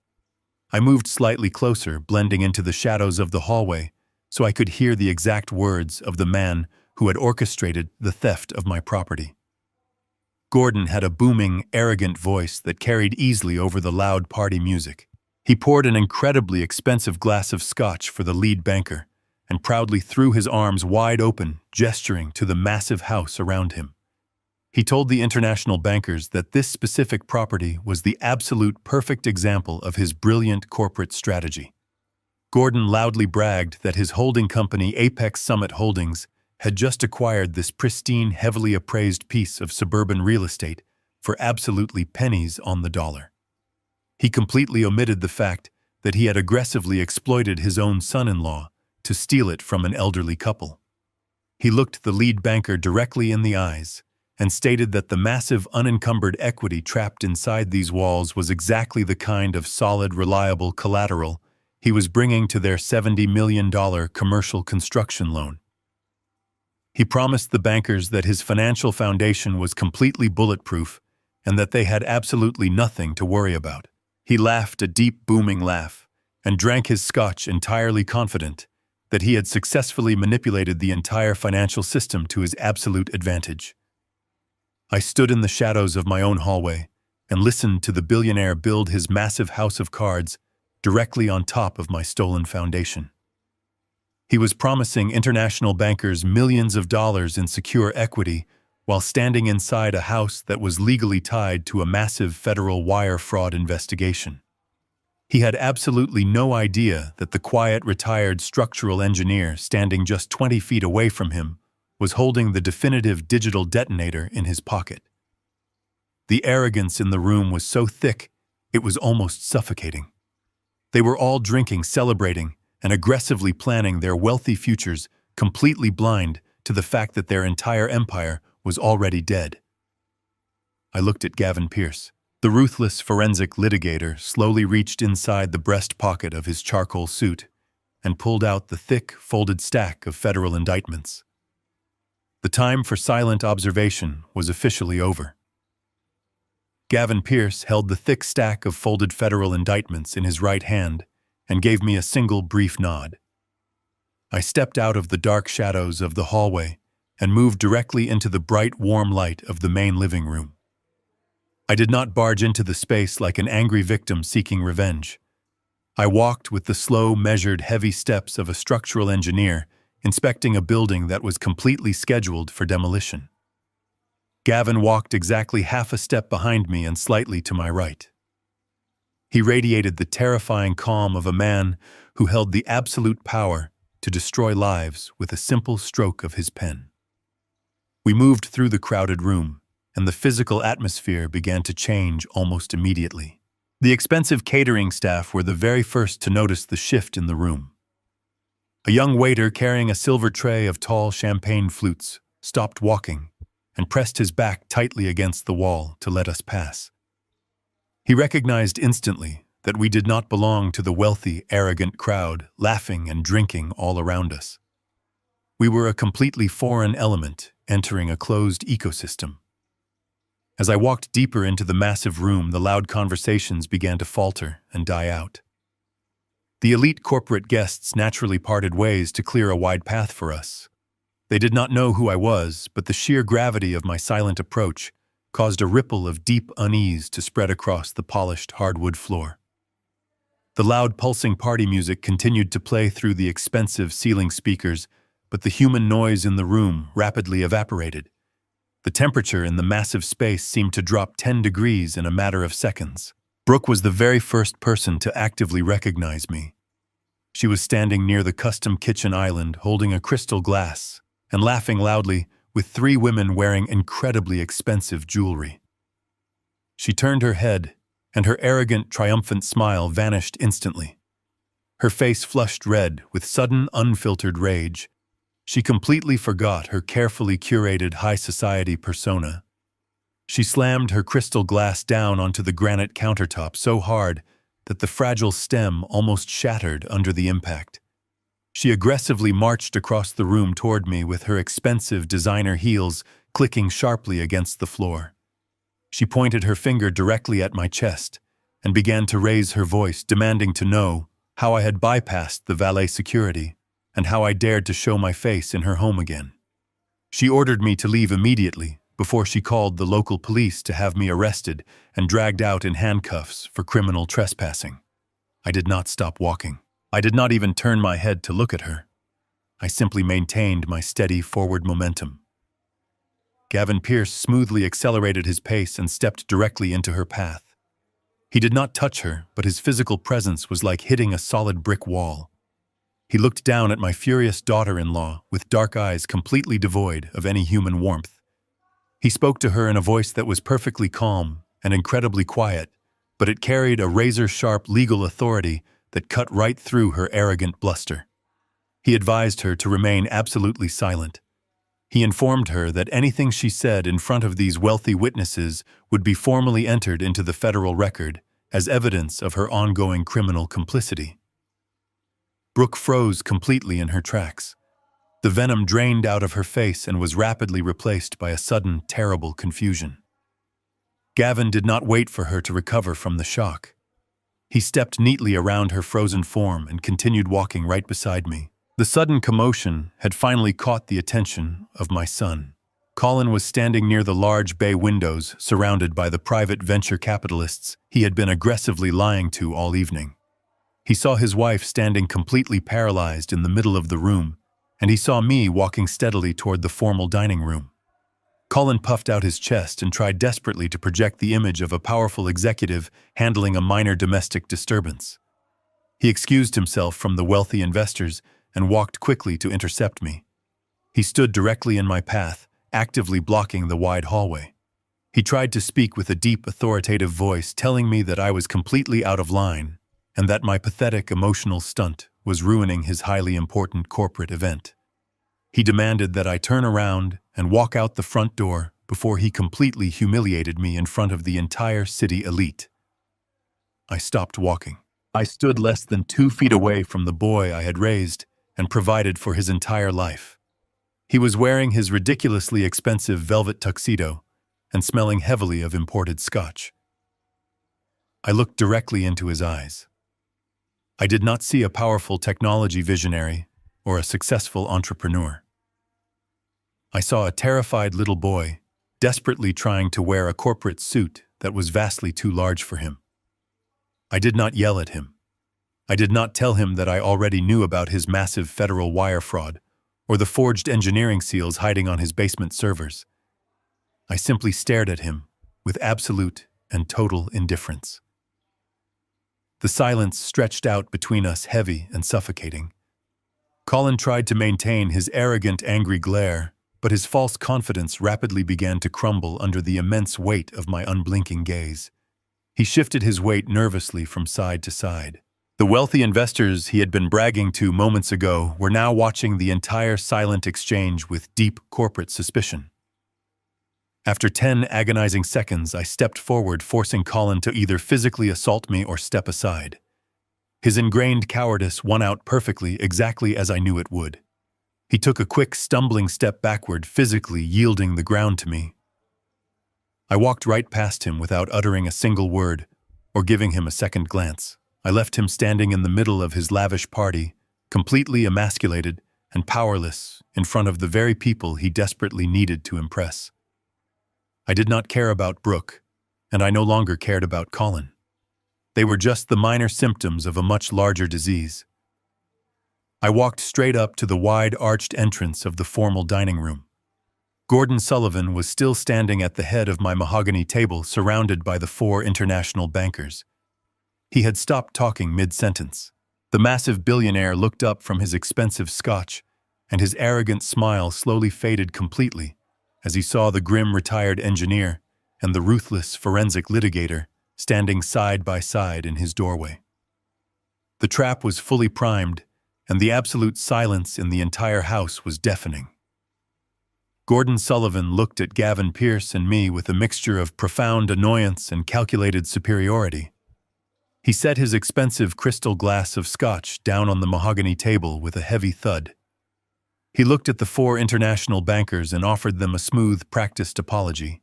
I moved slightly closer, blending into the shadows of the hallway, so I could hear the exact words of the man who had orchestrated the theft of my property. Gordon had a booming, arrogant voice that carried easily over the loud party music. He poured an incredibly expensive glass of scotch for the lead banker and proudly threw his arms wide open, gesturing to the massive house around him. He told the international bankers that this specific property was the absolute perfect example of his brilliant corporate strategy. Gordon loudly bragged that his holding company, Apex Summit Holdings, had just acquired this pristine, heavily appraised piece of suburban real estate for absolutely pennies on the dollar. He completely omitted the fact that he had aggressively exploited his own son-in-law to steal it from an elderly couple. He looked the lead banker directly in the eyes and stated that the massive unencumbered equity trapped inside these walls was exactly the kind of solid, reliable collateral he was bringing to their $70 million commercial construction loan. He promised the bankers that his financial foundation was completely bulletproof and that they had absolutely nothing to worry about. He laughed a deep, booming laugh and drank his scotch, entirely confident that he had successfully manipulated the entire financial system to his absolute advantage. I stood in the shadows of my own hallway and listened to the billionaire build his massive house of cards directly on top of my stolen foundation. He was promising international bankers millions of dollars in secure equity while standing inside a house that was legally tied to a massive federal wire fraud investigation. He had absolutely no idea that the quiet, retired structural engineer standing just 20 feet away from him was holding the definitive digital detonator in his pocket. The arrogance in the room was so thick, it was almost suffocating. They were all drinking, celebrating, and aggressively planning their wealthy futures, completely blind to the fact that their entire empire was already dead. I looked at Gavin Pierce. The ruthless forensic litigator slowly reached inside the breast pocket of his charcoal suit and pulled out the thick, folded stack of federal indictments. The time for silent observation was officially over. Gavin Pierce held the thick stack of folded federal indictments in his right hand and gave me a single brief nod. I stepped out of the dark shadows of the hallway and moved directly into the bright, warm light of the main living room. I did not barge into the space like an angry victim seeking revenge. I walked with the slow, measured, heavy steps of a structural engineer, inspecting a building that was completely scheduled for demolition. Gavin walked exactly half a step behind me and slightly to my right. He radiated the terrifying calm of a man who held the absolute power to destroy lives with a simple stroke of his pen. We moved through the crowded room, and the physical atmosphere began to change almost immediately. The expensive catering staff were the very first to notice the shift in the room. A young waiter carrying a silver tray of tall champagne flutes stopped walking and pressed his back tightly against the wall to let us pass. He recognized instantly that we did not belong to the wealthy, arrogant crowd laughing and drinking all around us. We were a completely foreign element entering a closed ecosystem. As I walked deeper into the massive room, the loud conversations began to falter and die out. The elite corporate guests naturally parted ways to clear a wide path for us. They did not know who I was, but the sheer gravity of my silent approach caused a ripple of deep unease to spread across the polished hardwood floor. The loud pulsing party music continued to play through the expensive ceiling speakers, but the human noise in the room rapidly evaporated. The temperature in the massive space seemed to drop 10 degrees in a matter of seconds. Brooke was the very first person to actively recognize me. She was standing near the custom kitchen island, holding a crystal glass and laughing loudly with 3 women wearing incredibly expensive jewelry. She turned her head, and her arrogant, triumphant smile vanished instantly. Her face flushed red with sudden, unfiltered rage. She completely forgot her carefully curated high society persona. She slammed her crystal glass down onto the granite countertop so hard that the fragile stem almost shattered under the impact. She aggressively marched across the room toward me with her expensive designer heels clicking sharply against the floor. She pointed her finger directly at my chest and began to raise her voice, demanding to know how I had bypassed the valet security and how I dared to show my face in her home again. She ordered me to leave immediately before she called the local police to have me arrested and dragged out in handcuffs for criminal trespassing. I did not stop walking. I did not even turn my head to look at her. I simply maintained my steady forward momentum. Gavin Pierce smoothly accelerated his pace and stepped directly into her path. He did not touch her, but his physical presence was like hitting a solid brick wall. He looked down at my furious daughter-in-law with dark eyes completely devoid of any human warmth. He spoke to her in a voice that was perfectly calm and incredibly quiet, but it carried a razor-sharp legal authority that cut right through her arrogant bluster. He advised her to remain absolutely silent. He informed her that anything she said in front of these wealthy witnesses would be formally entered into the federal record as evidence of her ongoing criminal complicity. Brooke froze completely in her tracks. The venom drained out of her face and was rapidly replaced by a sudden, terrible confusion. Gavin did not wait for her to recover from the shock. He stepped neatly around her frozen form and continued walking right beside me. The sudden commotion had finally caught the attention of my son. Colin was standing near the large bay windows, surrounded by the private venture capitalists he had been aggressively lying to all evening. He saw his wife standing completely paralyzed in the middle of the room, and he saw me walking steadily toward the formal dining room. Colin puffed out his chest and tried desperately to project the image of a powerful executive handling a minor domestic disturbance. He excused himself from the wealthy investors and walked quickly to intercept me. He stood directly in my path, actively blocking the wide hallway. He tried to speak with a deep, authoritative voice, telling me that I was completely out of line and that my pathetic emotional stunt was ruining his highly important corporate event. He demanded that I turn around and walk out the front door before he completely humiliated me in front of the entire city elite. I stopped walking. I stood less than 2 feet away from the boy I had raised and provided for his entire life. He was wearing his ridiculously expensive velvet tuxedo and smelling heavily of imported scotch. I looked directly into his eyes. I did not see a powerful technology visionary or a successful entrepreneur. I saw a terrified little boy desperately trying to wear a corporate suit that was vastly too large for him. I did not yell at him. I did not tell him that I already knew about his massive federal wire fraud, or the forged engineering seals hiding on his basement servers. I simply stared at him with absolute and total indifference. The silence stretched out between us, heavy and suffocating. Colin tried to maintain his arrogant, angry glare, but his false confidence rapidly began to crumble under the immense weight of my unblinking gaze. He shifted his weight nervously from side to side. The wealthy investors he had been bragging to moments ago were now watching the entire silent exchange with deep corporate suspicion. After 10 agonizing seconds, I stepped forward, forcing Colin to either physically assault me or step aside. His ingrained cowardice won out perfectly, exactly as I knew it would. He took a quick, stumbling step backward, physically yielding the ground to me. I walked right past him without uttering a single word or giving him a second glance. I left him standing in the middle of his lavish party, completely emasculated and powerless in front of the very people he desperately needed to impress. I did not care about Brooke, and I no longer cared about Colin. They were just the minor symptoms of a much larger disease. I walked straight up to the wide arched entrance of the formal dining room. Gordon Sullivan was still standing at the head of my mahogany table, surrounded by the 4 international bankers. He had stopped talking mid-sentence. The massive billionaire looked up from his expensive scotch, and his arrogant smile slowly faded completely as he saw the grim retired engineer and the ruthless forensic litigator standing side by side in his doorway. The trap was fully primed, and the absolute silence in the entire house was deafening. Gordon Sullivan looked at Gavin Pierce and me with a mixture of profound annoyance and calculated superiority. He set his expensive crystal glass of scotch down on the mahogany table with a heavy thud. He looked at the 4 international bankers and offered them a smooth, practiced apology.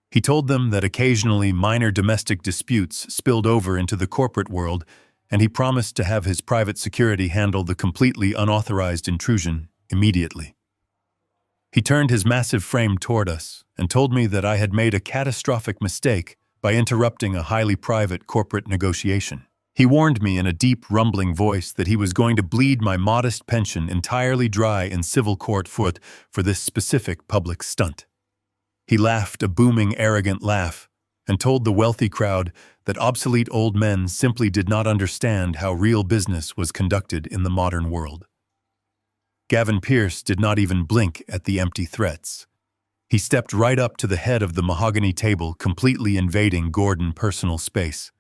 He told them that occasionally minor domestic disputes spilled over into the corporate world, and he promised to have his private security handle the completely unauthorized intrusion immediately. He turned his massive frame toward us and told me that I had made a catastrophic mistake by interrupting a highly private corporate negotiation. He warned me in a deep, rumbling voice that he was going to bleed my modest pension entirely dry in civil court for this specific public stunt. He laughed a booming, arrogant laugh and told the wealthy crowd that obsolete old men simply did not understand how real business was conducted in the modern world. Gavin Pierce did not even blink at the empty threats. He stepped right up to the head of the mahogany table, completely invading Gordon's personal space.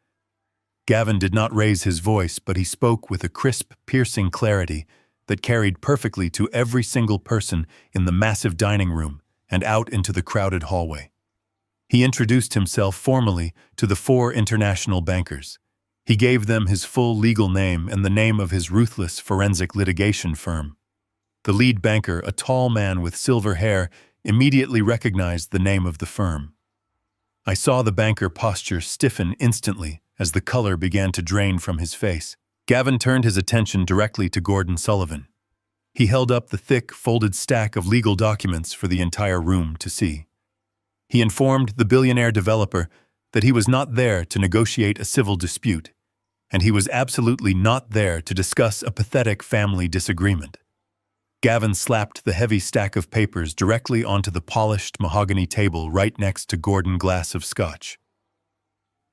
Gavin did not raise his voice, but he spoke with a crisp, piercing clarity that carried perfectly to every single person in the massive dining room and out into the crowded hallway. He introduced himself formally to the 4 international bankers. He gave them his full legal name and the name of his ruthless forensic litigation firm. The lead banker, a tall man with silver hair, immediately recognized the name of the firm. I saw the banker posture stiffen instantly as the color began to drain from his face. Gavin turned his attention directly to Gordon Sullivan. He held up the thick, folded stack of legal documents for the entire room to see. He informed the billionaire developer that he was not there to negotiate a civil dispute, and he was absolutely not there to discuss a pathetic family disagreement. Gavin slapped the heavy stack of papers directly onto the polished mahogany table right next to Gordon's glass of scotch.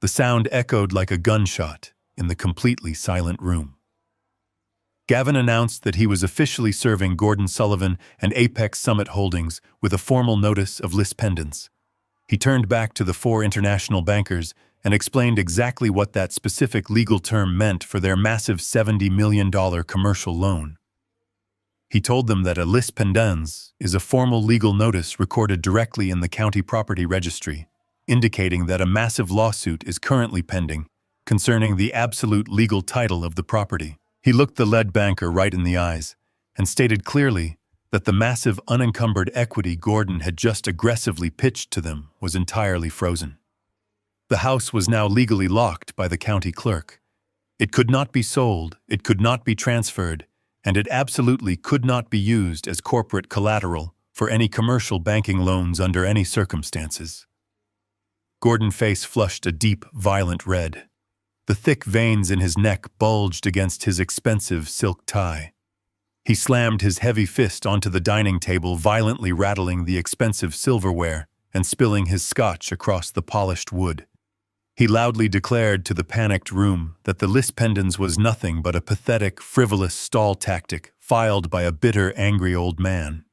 The sound echoed like a gunshot in the completely silent room. Gavin announced that he was officially serving Gordon Sullivan and Apex Summit Holdings with a formal notice of lis pendens. He turned back to the 4 international bankers and explained exactly what that specific legal term meant for their massive $70 million commercial loan. He told them that a lis pendens is a formal legal notice recorded directly in the county property registry, indicating that a massive lawsuit is currently pending concerning the absolute legal title of the property. He looked the lead banker right in the eyes and stated clearly that the massive unencumbered equity Gordon had just aggressively pitched to them was entirely frozen. The house was now legally locked by the county clerk. It could not be sold, it could not be transferred, and it absolutely could not be used as corporate collateral for any commercial banking loans under any circumstances. Gordon's face flushed a deep, violent red. The thick veins in his neck bulged against his expensive silk tie. He slammed his heavy fist onto the dining table, violently rattling the expensive silverware and spilling his scotch across the polished wood. He loudly declared to the panicked room that the Lispendens was nothing but a pathetic, frivolous stall tactic filed by a bitter, angry old man.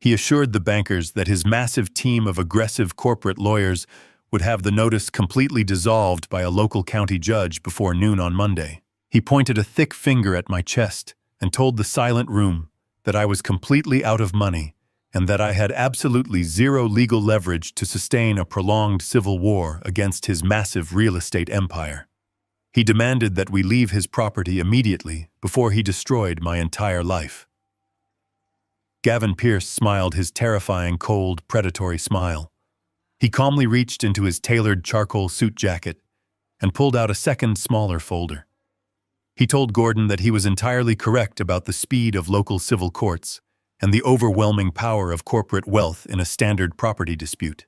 He assured the bankers that his massive team of aggressive corporate lawyers would have the notice completely dissolved by a local county judge before noon on Monday. He pointed a thick finger at my chest and told the silent room that I was completely out of money and that I had absolutely zero legal leverage to sustain a prolonged civil war against his massive real estate empire. He demanded that we leave his property immediately before he destroyed my entire life. Gavin Pierce smiled his terrifying, cold, predatory smile. He calmly reached into his tailored charcoal suit jacket and pulled out a second, smaller folder. He told Gordon that he was entirely correct about the speed of local civil courts and the overwhelming power of corporate wealth in a standard property dispute.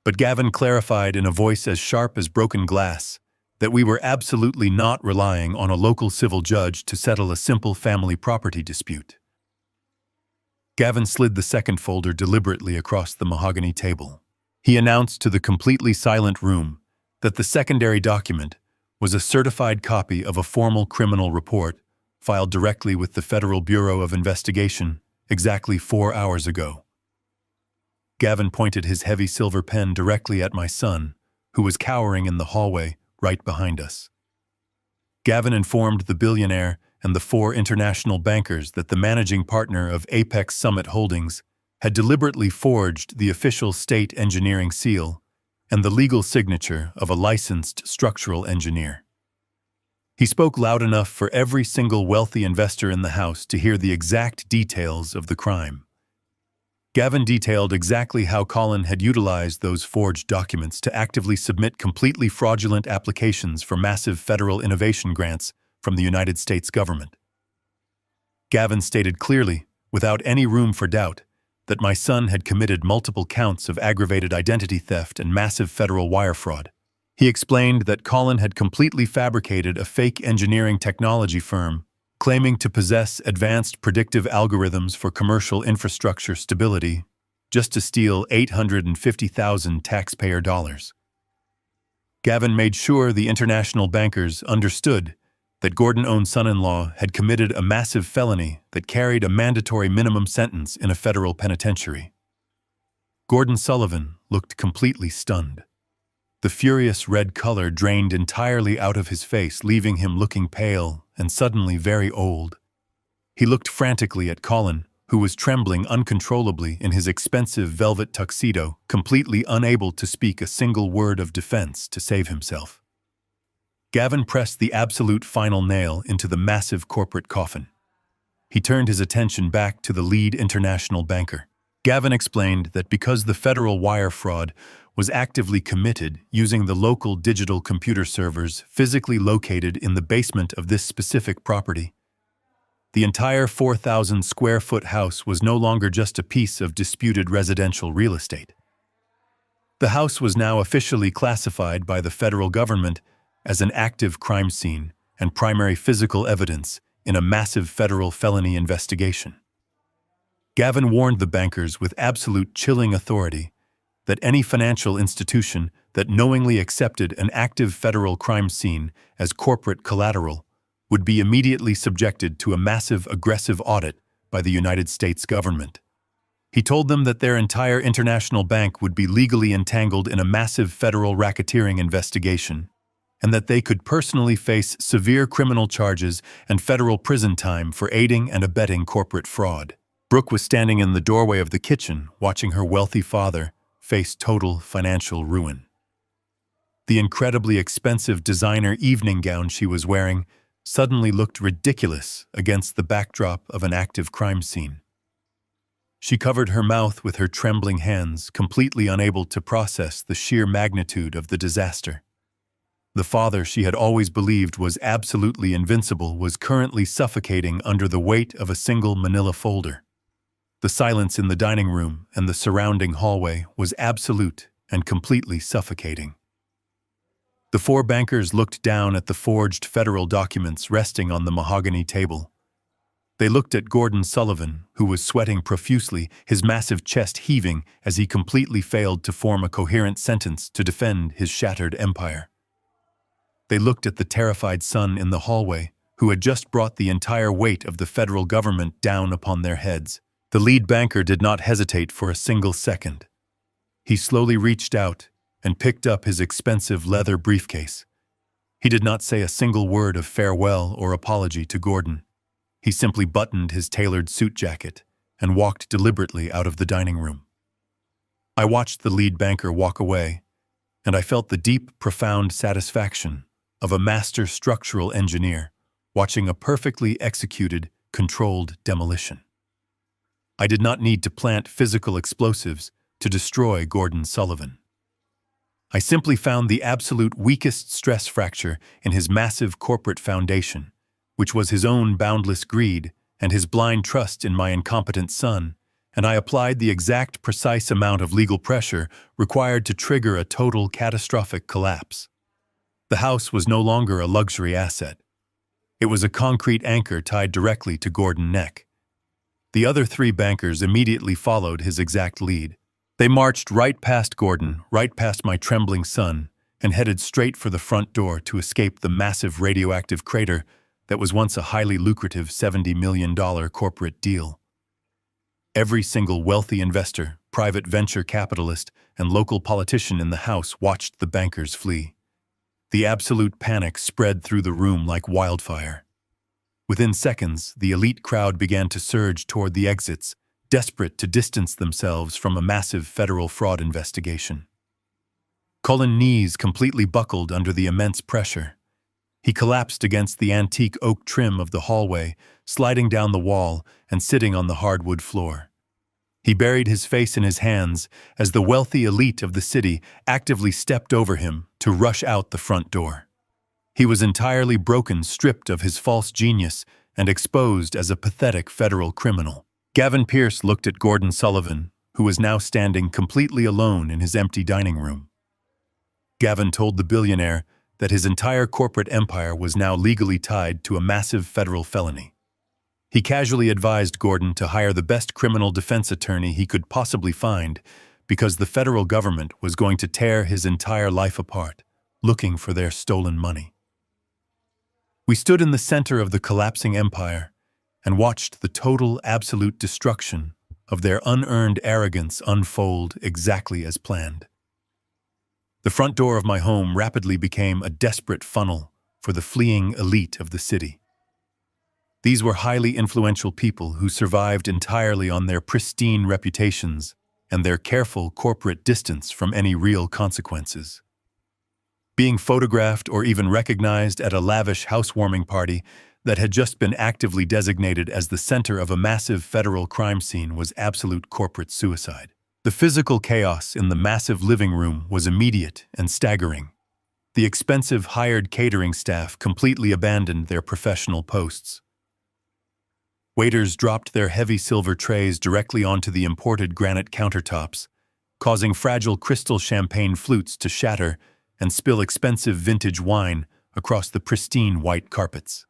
But Gavin clarified in a voice as sharp as broken glass that we were absolutely not relying on a local civil judge to settle a simple family property dispute. Gavin slid the second folder deliberately across the mahogany table. He announced to the completely silent room that the secondary document was a certified copy of a formal criminal report filed directly with the Federal Bureau of Investigation exactly 4 hours ago. Gavin pointed his heavy silver pen directly at my son, who was cowering in the hallway right behind us. Gavin informed the billionaire and the 4 international bankers that the managing partner of Apex Summit Holdings had deliberately forged the official state engineering seal and the legal signature of a licensed structural engineer. He spoke loud enough for every single wealthy investor in the house to hear the exact details of the crime. Gavin detailed exactly how Colin had utilized those forged documents to actively submit completely fraudulent applications for massive federal innovation grants from the United States government. Gavin stated clearly, without any room for doubt, that my son had committed multiple counts of aggravated identity theft and massive federal wire fraud. He explained that Colin had completely fabricated a fake engineering technology firm claiming to possess advanced predictive algorithms for commercial infrastructure stability just to steal $850,000 taxpayer dollars. Gavin made sure the international bankers understood that Gordon-own's son-in-law had committed a massive felony that carried a mandatory minimum sentence in a federal penitentiary. Gordon Sullivan looked completely stunned. The furious red color drained entirely out of his face, leaving him looking pale and suddenly very old. He looked frantically at Colin, who was trembling uncontrollably in his expensive velvet tuxedo, completely unable to speak a single word of defense to save himself. Gavin pressed the absolute final nail into the massive corporate coffin. He turned his attention back to the lead international banker. Gavin explained that because the federal wire fraud was actively committed using the local digital computer servers physically located in the basement of this specific property, the entire 4,000-square-foot house was no longer just a piece of disputed residential real estate. The house was now officially classified by the federal government as an active crime scene and primary physical evidence in a massive federal felony investigation. Gavin warned the bankers with absolute chilling authority that any financial institution that knowingly accepted an active federal crime scene as corporate collateral would be immediately subjected to a massive aggressive audit by the United States government. He told them that their entire international bank would be legally entangled in a massive federal racketeering investigation, and that they could personally face severe criminal charges and federal prison time for aiding and abetting corporate fraud. Brooke was standing in the doorway of the kitchen, watching her wealthy father face total financial ruin. The incredibly expensive designer evening gown she was wearing suddenly looked ridiculous against the backdrop of an active crime scene. She covered her mouth with her trembling hands, completely unable to process the sheer magnitude of the disaster. The father she had always believed was absolutely invincible was currently suffocating under the weight of a single manila folder. The silence in the dining room and the surrounding hallway was absolute and completely suffocating. The four bankers looked down at the forged federal documents resting on the mahogany table. They looked at Gordon Sullivan, who was sweating profusely, his massive chest heaving as he completely failed to form a coherent sentence to defend his shattered empire. They looked at the terrified son in the hallway, who had just brought the entire weight of the federal government down upon their heads. The lead banker did not hesitate for a single second. He slowly reached out and picked up his expensive leather briefcase. He did not say a single word of farewell or apology to Gordon. He simply buttoned his tailored suit jacket and walked deliberately out of the dining room. I watched the lead banker walk away, and I felt the deep, profound satisfaction of a master structural engineer watching a perfectly executed, controlled demolition. I did not need to plant physical explosives to destroy Gordon Sullivan. I simply found the absolute weakest stress fracture in his massive corporate foundation, which was his own boundless greed and his blind trust in my incompetent son, and I applied the exact precise amount of legal pressure required to trigger a total catastrophic collapse. The house was no longer a luxury asset. It was a concrete anchor tied directly to Gordon's neck. The other three bankers immediately followed his exact lead. They marched right past Gordon, right past my trembling son, and headed straight for the front door to escape the massive radioactive crater that was once a highly lucrative $70 million corporate deal. Every single wealthy investor, private venture capitalist, and local politician in the house watched the bankers flee. The absolute panic spread through the room like wildfire. Within seconds, the elite crowd began to surge toward the exits, desperate to distance themselves from a massive federal fraud investigation. Colin's knees completely buckled under the immense pressure. He collapsed against the antique oak trim of the hallway, sliding down the wall and sitting on the hardwood floor. He buried his face in his hands as the wealthy elite of the city actively stepped over him to rush out the front door. He was entirely broken, stripped of his false genius, and exposed as a pathetic federal criminal. Gavin Pierce looked at Gordon Sullivan, who was now standing completely alone in his empty dining room. Gavin told the billionaire that his entire corporate empire was now legally tied to a massive federal felony. He casually advised Gordon to hire the best criminal defense attorney he could possibly find because the federal government was going to tear his entire life apart, looking for their stolen money. We stood in the center of the collapsing empire and watched the total, absolute destruction of their unearned arrogance unfold exactly as planned. The front door of my home rapidly became a desperate funnel for the fleeing elite of the city. These were highly influential people who survived entirely on their pristine reputations and their careful corporate distance from any real consequences. Being photographed or even recognized at a lavish housewarming party that had just been actively designated as the center of a massive federal crime scene was absolute corporate suicide. The physical chaos in the massive living room was immediate and staggering. The expensive hired catering staff completely abandoned their professional posts. Waiters dropped their heavy silver trays directly onto the imported granite countertops, causing fragile crystal champagne flutes to shatter and spill expensive vintage wine across the pristine white carpets.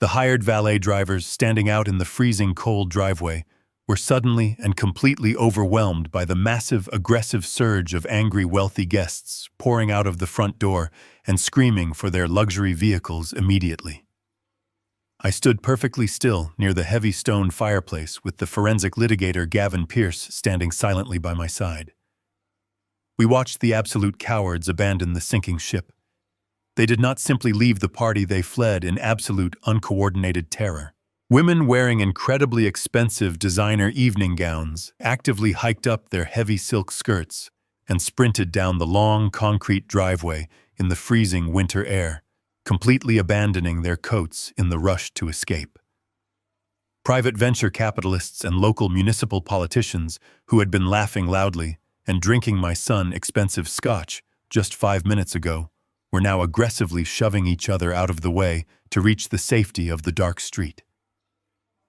The hired valet drivers standing out in the freezing cold driveway were suddenly and completely overwhelmed by the massive, aggressive surge of angry, wealthy guests pouring out of the front door and screaming for their luxury vehicles immediately. I stood perfectly still near the heavy stone fireplace with the forensic litigator Gavin Pierce standing silently by my side. We watched the absolute cowards abandon the sinking ship. They did not simply leave the party, they fled in absolute, uncoordinated terror. Women wearing incredibly expensive designer evening gowns actively hiked up their heavy silk skirts and sprinted down the long concrete driveway in the freezing winter air, completely abandoning their coats in the rush to escape. Private venture capitalists and local municipal politicians who had been laughing loudly and drinking my son's expensive scotch just 5 minutes ago were now aggressively shoving each other out of the way to reach the safety of the dark street.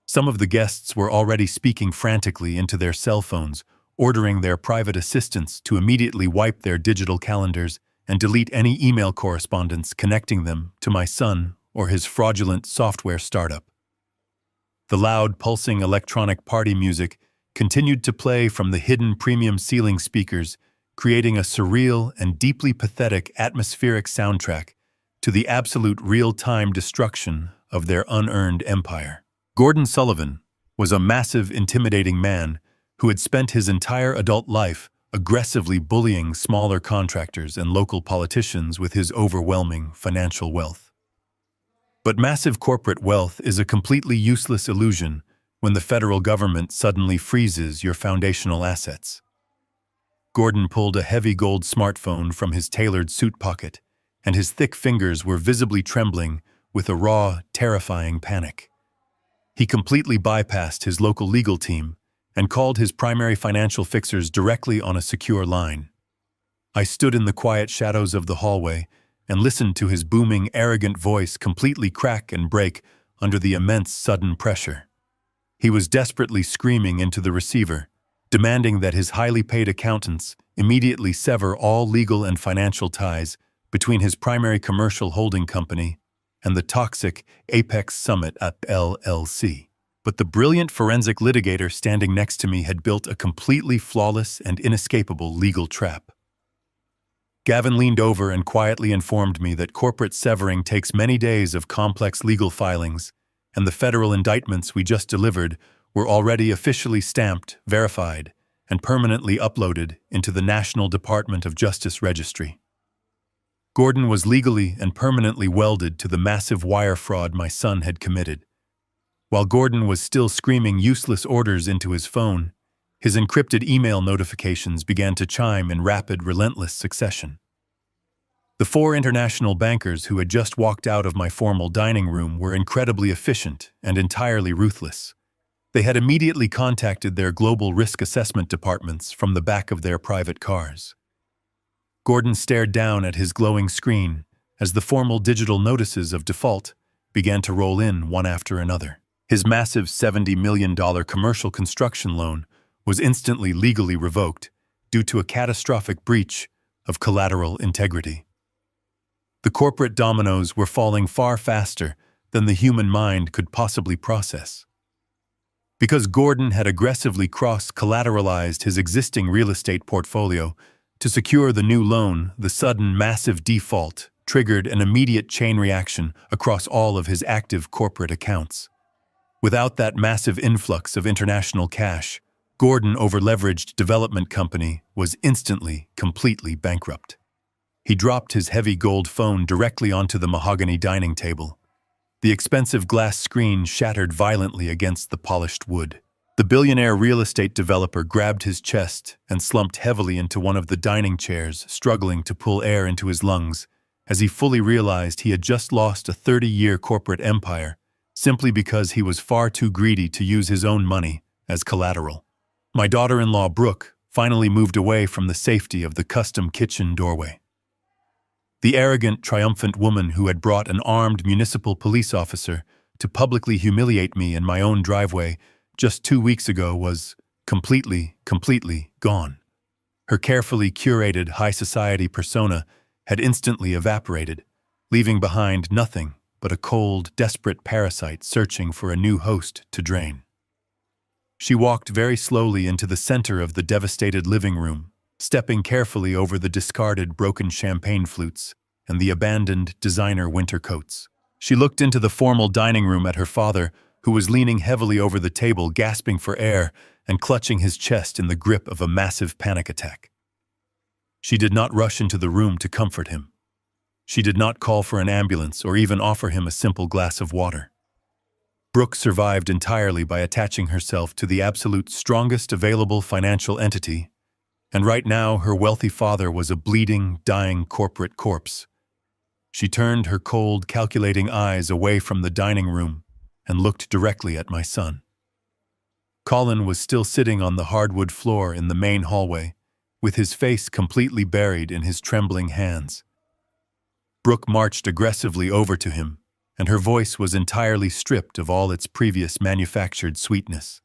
Some of the guests were already speaking frantically into their cell phones, ordering their private assistants to immediately wipe their digital calendars and delete any email correspondence connecting them to my son or his fraudulent software startup. The loud, pulsing electronic party music continued to play from the hidden premium ceiling speakers, creating a surreal and deeply pathetic atmospheric soundtrack to the absolute real-time destruction of their unearned empire. Gordon Sullivan was a massive, intimidating man who had spent his entire adult life aggressively bullying smaller contractors and local politicians with his overwhelming financial wealth. But massive corporate wealth is a completely useless illusion when the federal government suddenly freezes your foundational assets. Gordon pulled a heavy gold smartphone from his tailored suit pocket, and his thick fingers were visibly trembling with a raw, terrifying panic. He completely bypassed his local legal team and called his primary financial fixers directly on a secure line. I stood in the quiet shadows of the hallway and listened to his booming, arrogant voice completely crack and break under the immense sudden pressure. He was desperately screaming into the receiver, demanding that his highly paid accountants immediately sever all legal and financial ties between his primary commercial holding company and the toxic Apex Summit LLC. But the brilliant forensic litigator standing next to me had built a completely flawless and inescapable legal trap. Gavin leaned over and quietly informed me that corporate severing takes many days of complex legal filings, and the federal indictments we just delivered were already officially stamped, verified, and permanently uploaded into the National Department of Justice Registry. Gordon was legally and permanently welded to the massive wire fraud my son had committed. While Gordon was still screaming useless orders into his phone, his encrypted email notifications began to chime in rapid, relentless succession. The 4 international bankers who had just walked out of my formal dining room were incredibly efficient and entirely ruthless. They had immediately contacted their global risk assessment departments from the back of their private cars. Gordon stared down at his glowing screen as the formal digital notices of default began to roll in one after another. His massive $70 million commercial construction loan was instantly legally revoked due to a catastrophic breach of collateral integrity. The corporate dominoes were falling far faster than the human mind could possibly process. Because Gordon had aggressively cross-collateralized his existing real estate portfolio to secure the new loan, the sudden massive default triggered an immediate chain reaction across all of his active corporate accounts. Without that massive influx of international cash, Gordon over-leveraged development company was instantly, completely bankrupt. He dropped his heavy gold phone directly onto the mahogany dining table. The expensive glass screen shattered violently against the polished wood. The billionaire real estate developer grabbed his chest and slumped heavily into one of the dining chairs, struggling to pull air into his lungs, as he fully realized he had just lost a 30-year corporate empire simply because he was far too greedy to use his own money as collateral. My daughter-in-law, Brooke, finally moved away from the safety of the custom kitchen doorway. The arrogant, triumphant woman who had brought an armed municipal police officer to publicly humiliate me in my own driveway just 2 weeks ago was completely gone. Her carefully curated high society persona had instantly evaporated, leaving behind nothing but a cold, desperate parasite searching for a new host to drain. She walked very slowly into the center of the devastated living room, stepping carefully over the discarded broken champagne flutes and the abandoned designer winter coats. She looked into the formal dining room at her father, who was leaning heavily over the table, gasping for air and clutching his chest in the grip of a massive panic attack. She did not rush into the room to comfort him. She did not call for an ambulance or even offer him a simple glass of water. Brooke survived entirely by attaching herself to the absolute strongest available financial entity, and right now her wealthy father was a bleeding, dying corporate corpse. She turned her cold, calculating eyes away from the dining room and looked directly at my son. Colin was still sitting on the hardwood floor in the main hallway, with his face completely buried in his trembling hands. Brooke marched aggressively over to him, and her voice was entirely stripped of all its previous manufactured sweetness.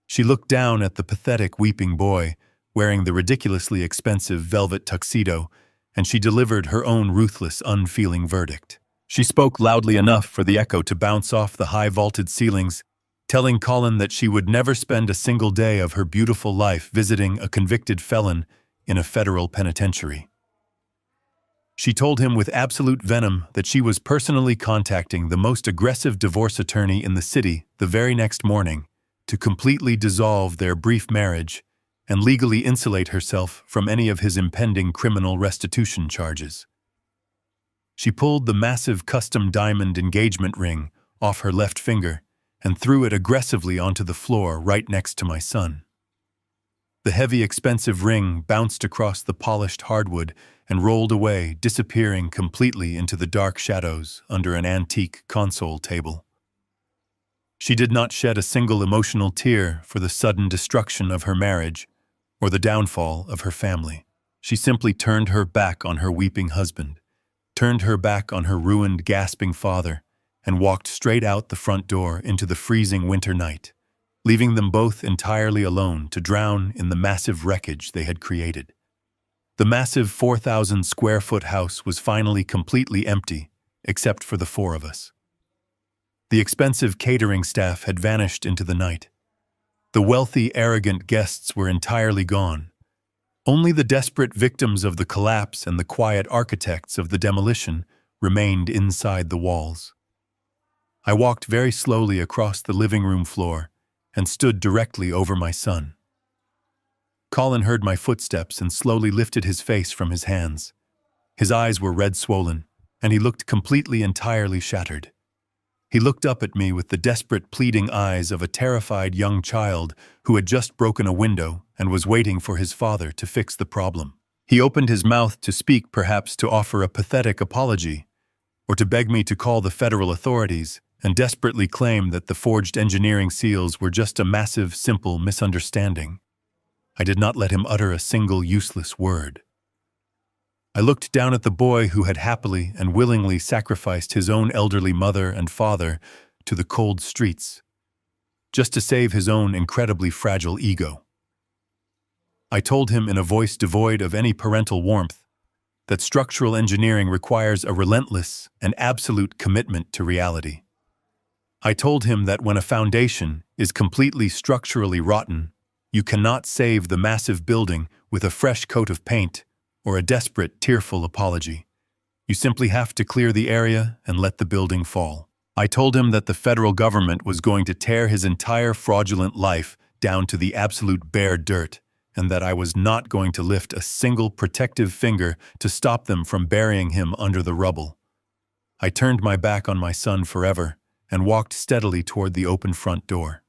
She looked down at the pathetic weeping boy, wearing the ridiculously expensive velvet tuxedo, and she delivered her own ruthless, unfeeling verdict. She spoke loudly enough for the echo to bounce off the high-vaulted ceilings, telling Colin that she would never spend a single day of her beautiful life visiting a convicted felon in a federal penitentiary. She told him with absolute venom that she was personally contacting the most aggressive divorce attorney in the city the very next morning to completely dissolve their brief marriage and legally insulate herself from any of his impending criminal restitution charges. She pulled the massive custom diamond engagement ring off her left finger and threw it aggressively onto the floor right next to my son. The heavy, expensive ring bounced across the polished hardwood and rolled away, disappearing completely into the dark shadows under an antique console table. She did not shed a single emotional tear for the sudden destruction of her marriage or the downfall of her family. She simply turned her back on her weeping husband, turned her back on her ruined, gasping father, and walked straight out the front door into the freezing winter night, leaving them both entirely alone to drown in the massive wreckage they had created. The massive 4,000-square-foot house was finally completely empty, except for the four of us. The expensive catering staff had vanished into the night. The wealthy, arrogant guests were entirely gone. Only the desperate victims of the collapse and the quiet architects of the demolition remained inside the walls. I walked very slowly across the living room floor and stood directly over my son. Colin heard my footsteps and slowly lifted his face from his hands. His eyes were red-swollen, and he looked completely, entirely shattered. He looked up at me with the desperate, pleading eyes of a terrified young child who had just broken a window and was waiting for his father to fix the problem. He opened his mouth to speak, perhaps to offer a pathetic apology, or to beg me to call the federal authorities and desperately claim that the forged engineering seals were just a massive, simple misunderstanding. I did not let him utter a single useless word. I looked down at the boy who had happily and willingly sacrificed his own elderly mother and father to the cold streets, just to save his own incredibly fragile ego. I told him in a voice devoid of any parental warmth that structural engineering requires a relentless and absolute commitment to reality. I told him that when a foundation is completely structurally rotten, you cannot save the massive building with a fresh coat of paint or a desperate, tearful apology. You simply have to clear the area and let the building fall. I told him that the federal government was going to tear his entire fraudulent life down to the absolute bare dirt, and that I was not going to lift a single protective finger to stop them from burying him under the rubble. I turned my back on my son forever and walked steadily toward the open front door.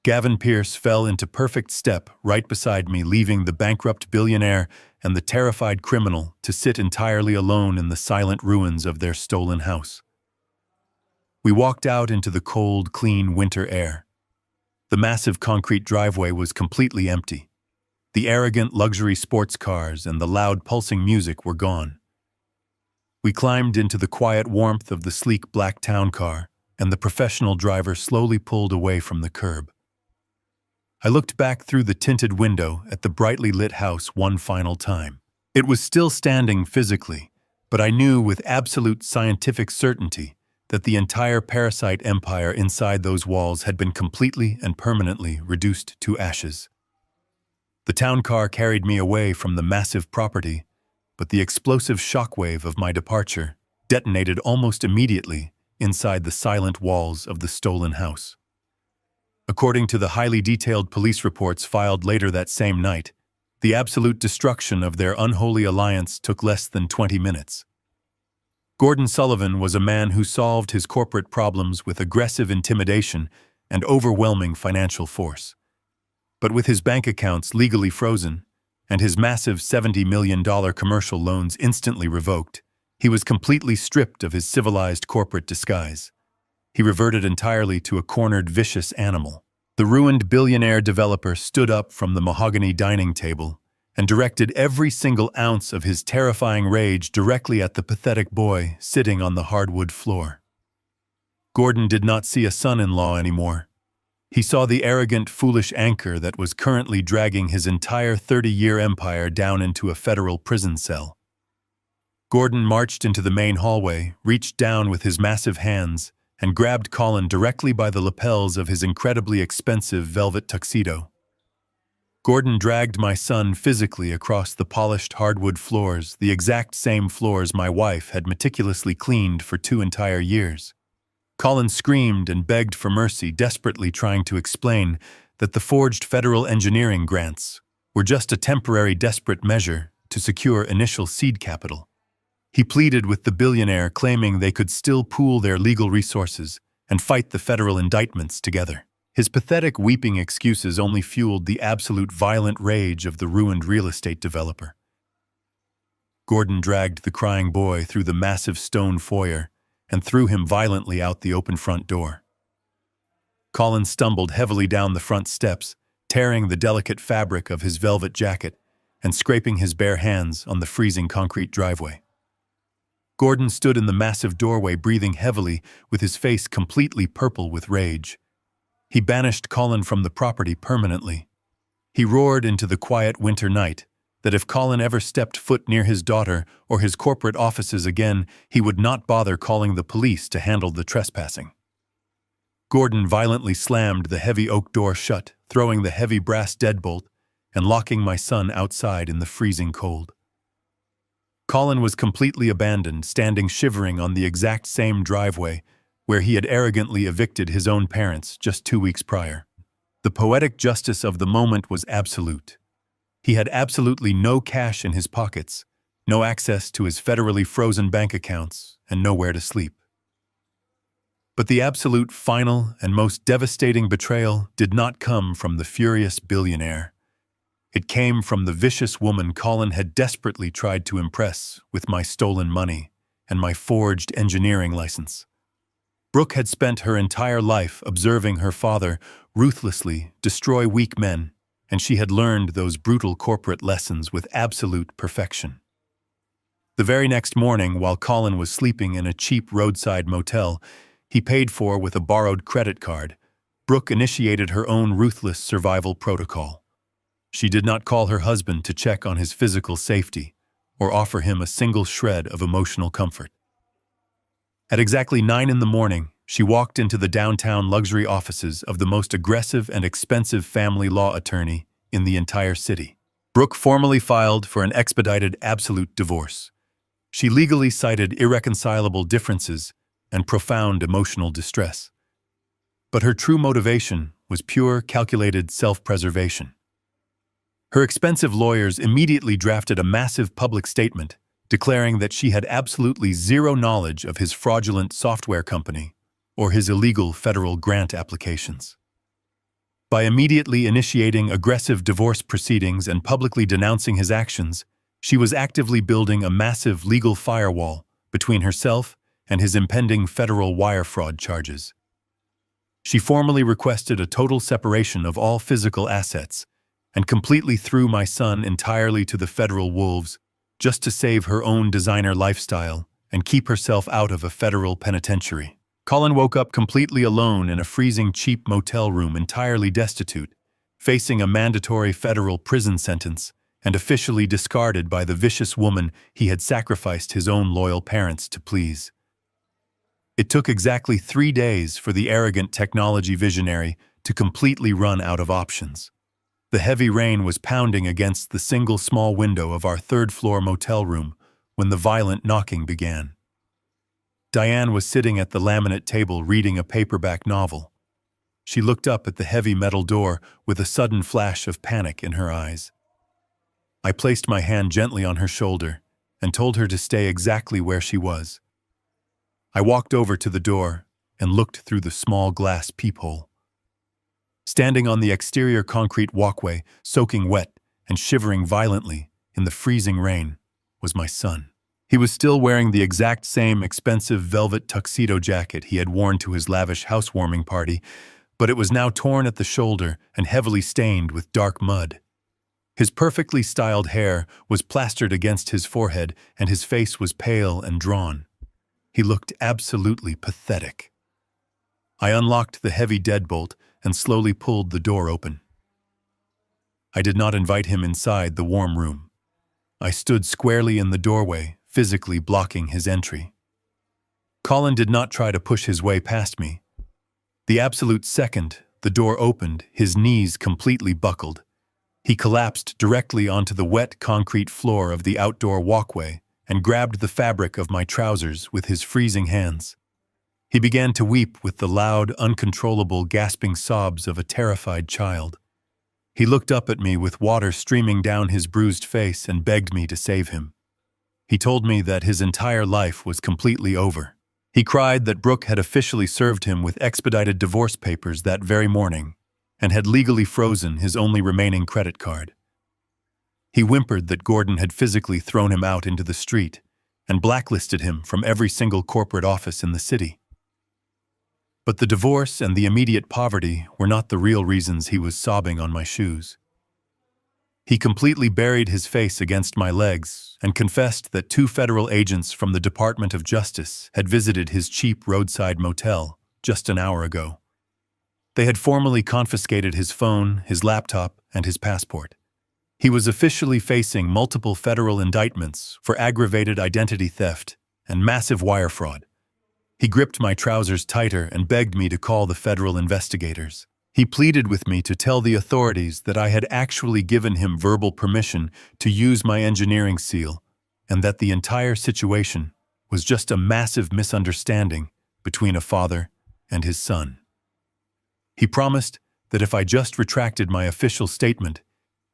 Gavin Pierce fell into perfect step right beside me, leaving the bankrupt billionaire and the terrified criminal to sit entirely alone in the silent ruins of their stolen house. We walked out into the cold, clean winter air. The massive concrete driveway was completely empty. The arrogant luxury sports cars and the loud pulsing music were gone. We climbed into the quiet warmth of the sleek black town car, and the professional driver slowly pulled away from the curb. I looked back through the tinted window at the brightly lit house one final time. It was still standing physically, but I knew with absolute scientific certainty that the entire parasite empire inside those walls had been completely and permanently reduced to ashes. The town car carried me away from the massive property, but the explosive shockwave of my departure detonated almost immediately inside the silent walls of the stolen house. According to the highly detailed police reports filed later that same night, the absolute destruction of their unholy alliance took less than 20 minutes. Gordon Sullivan was a man who solved his corporate problems with aggressive intimidation and overwhelming financial force. But with his bank accounts legally frozen and his massive $70 million commercial loans instantly revoked, he was completely stripped of his civilized corporate disguise. He reverted entirely to a cornered, vicious animal. The ruined billionaire developer stood up from the mahogany dining table and directed every single ounce of his terrifying rage directly at the pathetic boy sitting on the hardwood floor. Gordon did not see a son-in-law anymore. He saw the arrogant, foolish anchor that was currently dragging his entire 30-year empire down into a federal prison cell. Gordon marched into the main hallway, reached down with his massive hands, and grabbed Colin directly by the lapels of his incredibly expensive velvet tuxedo. Gordon dragged my son physically across the polished hardwood floors, the exact same floors my wife had meticulously cleaned for 2 entire years. Colin screamed and begged for mercy, desperately trying to explain that the forged federal engineering grants were just a temporary desperate measure to secure initial seed capital. He pleaded with the billionaire, claiming they could still pool their legal resources and fight the federal indictments together. His pathetic weeping excuses only fueled the absolute violent rage of the ruined real estate developer. Gordon dragged the crying boy through the massive stone foyer and threw him violently out the open front door. Colin stumbled heavily down the front steps, tearing the delicate fabric of his velvet jacket and scraping his bare hands on the freezing concrete driveway. Gordon stood in the massive doorway, breathing heavily, with his face completely purple with rage. He banished Colin from the property permanently. He roared into the quiet winter night that if Colin ever stepped foot near his daughter or his corporate offices again, he would not bother calling the police to handle the trespassing. Gordon violently slammed the heavy oak door shut, throwing the heavy brass deadbolt and locking my son outside in the freezing cold. Colin was completely abandoned, standing shivering on the exact same driveway where he had arrogantly evicted his own parents just 2 weeks prior. The poetic justice of the moment was absolute. He had absolutely no cash in his pockets, no access to his federally frozen bank accounts, and nowhere to sleep. But the absolute final and most devastating betrayal did not come from the furious billionaire. It came from the vicious woman Colin had desperately tried to impress with my stolen money and my forged engineering license. Brooke had spent her entire life observing her father ruthlessly destroy weak men, and she had learned those brutal corporate lessons with absolute perfection. The very next morning, while Colin was sleeping in a cheap roadside motel he paid for with a borrowed credit card, Brooke initiated her own ruthless survival protocol. She did not call her husband to check on his physical safety or offer him a single shred of emotional comfort. At exactly 9 in the morning, she walked into the downtown luxury offices of the most aggressive and expensive family law attorney in the entire city. Brooke formally filed for an expedited absolute divorce. She legally cited irreconcilable differences and profound emotional distress. But her true motivation was pure, calculated self-preservation. Her expensive lawyers immediately drafted a massive public statement declaring that she had absolutely zero knowledge of his fraudulent software company or his illegal federal grant applications. By immediately initiating aggressive divorce proceedings and publicly denouncing his actions, she was actively building a massive legal firewall between herself and his impending federal wire fraud charges. She formally requested a total separation of all physical assets and completely threw my son entirely to the federal wolves just to save her own designer lifestyle and keep herself out of a federal penitentiary. Colin woke up completely alone in a freezing cheap motel room, entirely destitute, facing a mandatory federal prison sentence and officially discarded by the vicious woman he had sacrificed his own loyal parents to please. It took exactly 3 days for the arrogant technology visionary to completely run out of options. The heavy rain was pounding against the single small window of our third-floor motel room when the violent knocking began. Diane was sitting at the laminate table reading a paperback novel. She looked up at the heavy metal door with a sudden flash of panic in her eyes. I placed my hand gently on her shoulder and told her to stay exactly where she was. I walked over to the door and looked through the small glass peephole. Standing on the exterior concrete walkway, soaking wet and shivering violently in the freezing rain, was my son. He was still wearing the exact same expensive velvet tuxedo jacket he had worn to his lavish housewarming party, but it was now torn at the shoulder and heavily stained with dark mud. His perfectly styled hair was plastered against his forehead, and his face was pale and drawn. He looked absolutely pathetic. I unlocked the heavy deadbolt and slowly pulled the door open. I did not invite him inside the warm room. I stood squarely in the doorway, physically blocking his entry. Colin did not try to push his way past me. The absolute second the door opened, his knees completely buckled. He collapsed directly onto the wet concrete floor of the outdoor walkway and grabbed the fabric of my trousers with his freezing hands. He began to weep with the loud, uncontrollable, gasping sobs of a terrified child. He looked up at me with water streaming down his bruised face and begged me to save him. He told me that his entire life was completely over. He cried that Brooke had officially served him with expedited divorce papers that very morning and had legally frozen his only remaining credit card. He whimpered that Gordon had physically thrown him out into the street and blacklisted him from every single corporate office in the city. But the divorce and the immediate poverty were not the real reasons he was sobbing on my shoes. He completely buried his face against my legs and confessed that 2 federal agents from the Department of Justice had visited his cheap roadside motel just an hour ago. They had formally confiscated his phone, his laptop, and his passport. He was officially facing multiple federal indictments for aggravated identity theft and massive wire fraud. He gripped my trousers tighter and begged me to call the federal investigators. He pleaded with me to tell the authorities that I had actually given him verbal permission to use my engineering seal and that the entire situation was just a massive misunderstanding between a father and his son. He promised that if I just retracted my official statement,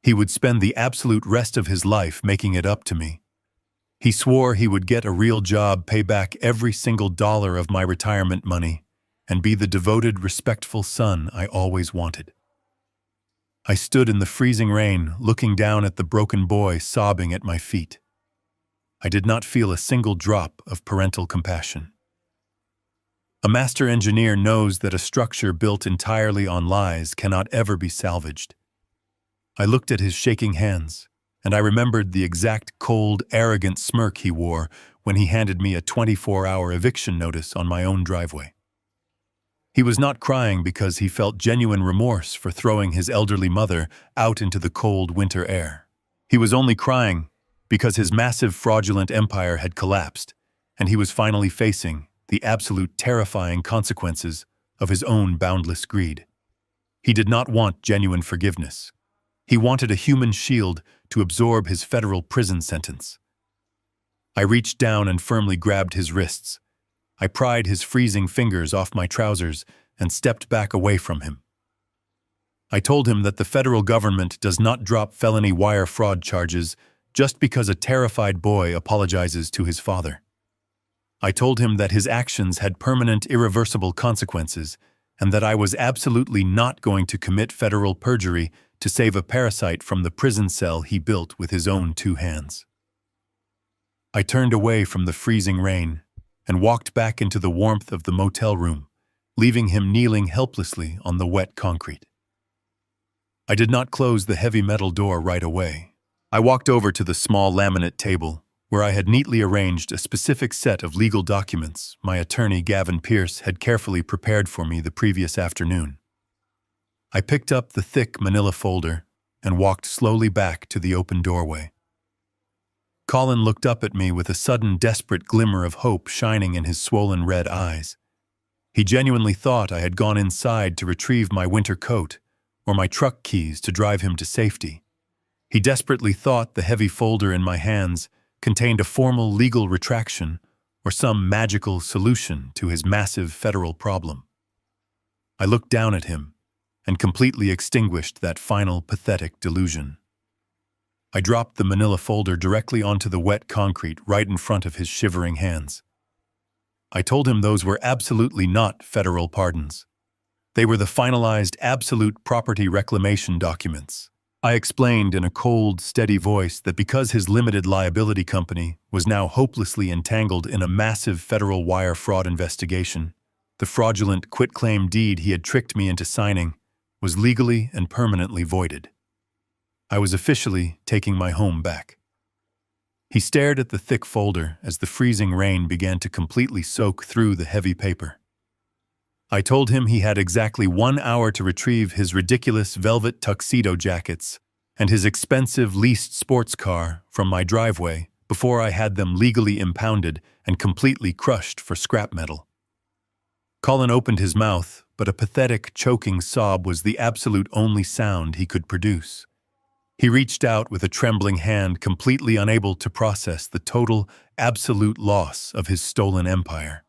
he would spend the absolute rest of his life making it up to me. He swore he would get a real job, pay back every single dollar of my retirement money, and be the devoted, respectful son I always wanted. I stood in the freezing rain, looking down at the broken boy sobbing at my feet. I did not feel a single drop of parental compassion. A master engineer knows that a structure built entirely on lies cannot ever be salvaged. I looked at his shaking hands, and I remembered the exact cold, arrogant smirk he wore when he handed me a 24-hour eviction notice on my own driveway. He was not crying because he felt genuine remorse for throwing his elderly mother out into the cold winter air. He was only crying because his massive fraudulent empire had collapsed, and he was finally facing the absolute terrifying consequences of his own boundless greed. He did not want genuine forgiveness. He wanted a human shield to absorb his federal prison sentence. I reached down and firmly grabbed his wrists. I pried his freezing fingers off my trousers and stepped back away from him. I told him that the federal government does not drop felony wire fraud charges just because a terrified boy apologizes to his father. I told him that his actions had permanent, irreversible consequences and that I was absolutely not going to commit federal perjury to save a parasite from the prison cell he built with his own 2 hands. I turned away from the freezing rain and walked back into the warmth of the motel room, leaving him kneeling helplessly on the wet concrete. I did not close the heavy metal door right away. I walked over to the small laminate table, where I had neatly arranged a specific set of legal documents my attorney Gavin Pierce had carefully prepared for me the previous afternoon. I picked up the thick manila folder and walked slowly back to the open doorway. Colin looked up at me with a sudden desperate glimmer of hope shining in his swollen red eyes. He genuinely thought I had gone inside to retrieve my winter coat or my truck keys to drive him to safety. He desperately thought the heavy folder in my hands contained a formal legal retraction or some magical solution to his massive federal problem. I looked down at him and completely extinguished that final pathetic delusion. I dropped the manila folder directly onto the wet concrete right in front of his shivering hands. I told him those were absolutely not federal pardons. They were the finalized absolute property reclamation documents. I explained in a cold, steady voice that because his limited liability company was now hopelessly entangled in a massive federal wire fraud investigation, the fraudulent quitclaim deed he had tricked me into signing was legally and permanently voided. I was officially taking my home back. He stared at the thick folder as the freezing rain began to completely soak through the heavy paper. I told him he had exactly 1 hour to retrieve his ridiculous velvet tuxedo jackets and his expensive leased sports car from my driveway before I had them legally impounded and completely crushed for scrap metal. Colin opened his mouth, but a pathetic, choking sob was the absolute only sound he could produce. He reached out with a trembling hand, completely unable to process the total, absolute loss of his stolen empire.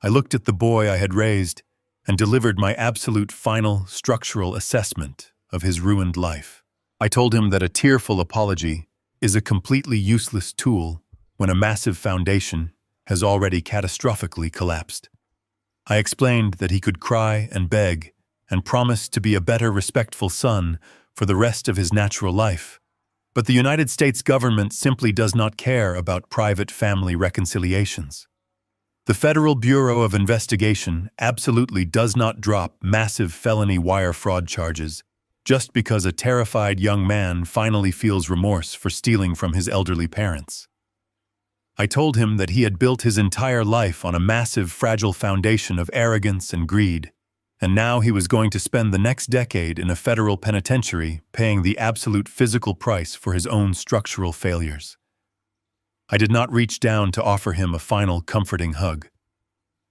I looked at the boy I had raised and delivered my absolute final structural assessment of his ruined life. I told him that a tearful apology is a completely useless tool when a massive foundation has already catastrophically collapsed. I explained that he could cry and beg and promise to be a better, respectful son for the rest of his natural life. But the United States government simply does not care about private family reconciliations. The Federal Bureau of Investigation absolutely does not drop massive felony wire fraud charges just because a terrified young man finally feels remorse for stealing from his elderly parents. I told him that he had built his entire life on a massive, fragile foundation of arrogance and greed, and now he was going to spend the next decade in a federal penitentiary paying the absolute physical price for his own structural failures. I did not reach down to offer him a final comforting hug.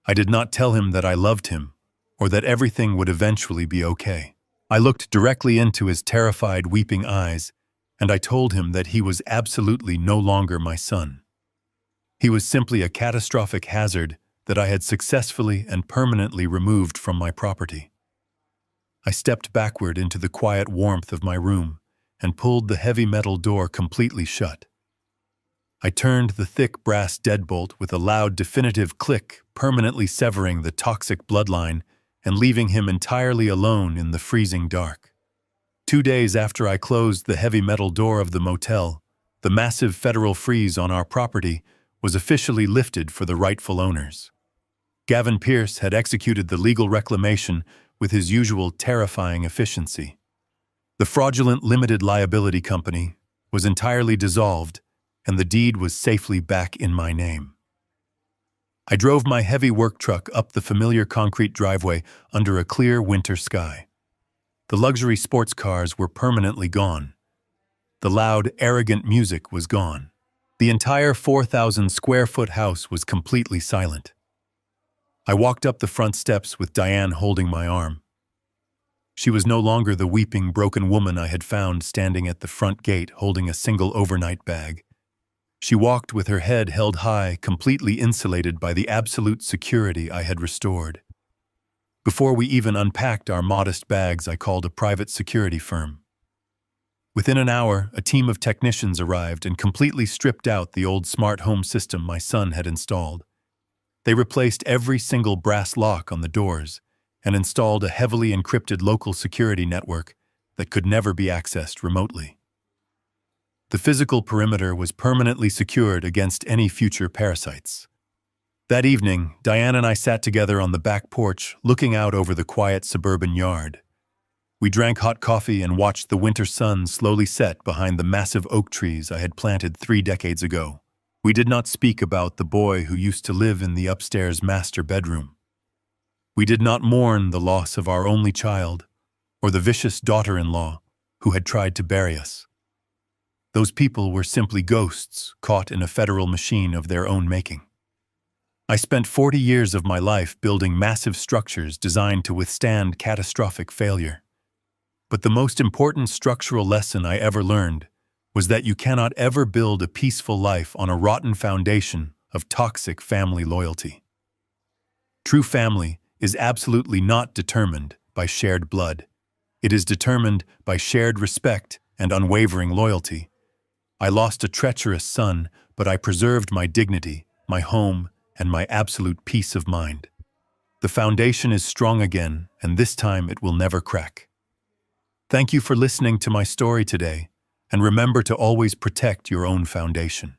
I did not tell him that I loved him or that everything would eventually be okay. I looked directly into his terrified, weeping eyes, and I told him that he was absolutely no longer my son. He was simply a catastrophic hazard that I had successfully and permanently removed from my property. I stepped backward into the quiet warmth of my room and pulled the heavy metal door completely shut. I turned the thick brass deadbolt with a loud, definitive click, permanently severing the toxic bloodline and leaving him entirely alone in the freezing dark. 2 days after I closed the heavy metal door of the motel, the massive federal freeze on our property was officially lifted for the rightful owners. Gavin Pierce had executed the legal reclamation with his usual terrifying efficiency. The fraudulent limited liability company was entirely dissolved, and the deed was safely back in my name. I drove my heavy work truck up the familiar concrete driveway under a clear winter sky. The luxury sports cars were permanently gone. The loud, arrogant music was gone. The entire 4,000-square-foot house was completely silent. I walked up the front steps with Diane holding my arm. She was no longer the weeping, broken woman I had found standing at the front gate holding a single overnight bag. She walked with her head held high, completely insulated by the absolute security I had restored. Before we even unpacked our modest bags, I called a private security firm. Within an hour, a team of technicians arrived and completely stripped out the old smart home system my son had installed. They replaced every single brass lock on the doors and installed a heavily encrypted local security network that could never be accessed remotely. The physical perimeter was permanently secured against any future parasites. That evening, Diane and I sat together on the back porch, looking out over the quiet suburban yard. We drank hot coffee and watched the winter sun slowly set behind the massive oak trees I had planted 3 decades ago. We did not speak about the boy who used to live in the upstairs master bedroom. We did not mourn the loss of our only child or the vicious daughter-in-law who had tried to bury us. Those people were simply ghosts caught in a federal machine of their own making. I spent 40 years of my life building massive structures designed to withstand catastrophic failure. But the most important structural lesson I ever learned was that you cannot ever build a peaceful life on a rotten foundation of toxic family loyalty. True family is absolutely not determined by shared blood. It is determined by shared respect and unwavering loyalty. I lost a treacherous son, but I preserved my dignity, my home, and my absolute peace of mind. The foundation is strong again, and this time it will never crack. Thank you for listening to my story today, and remember to always protect your own foundation.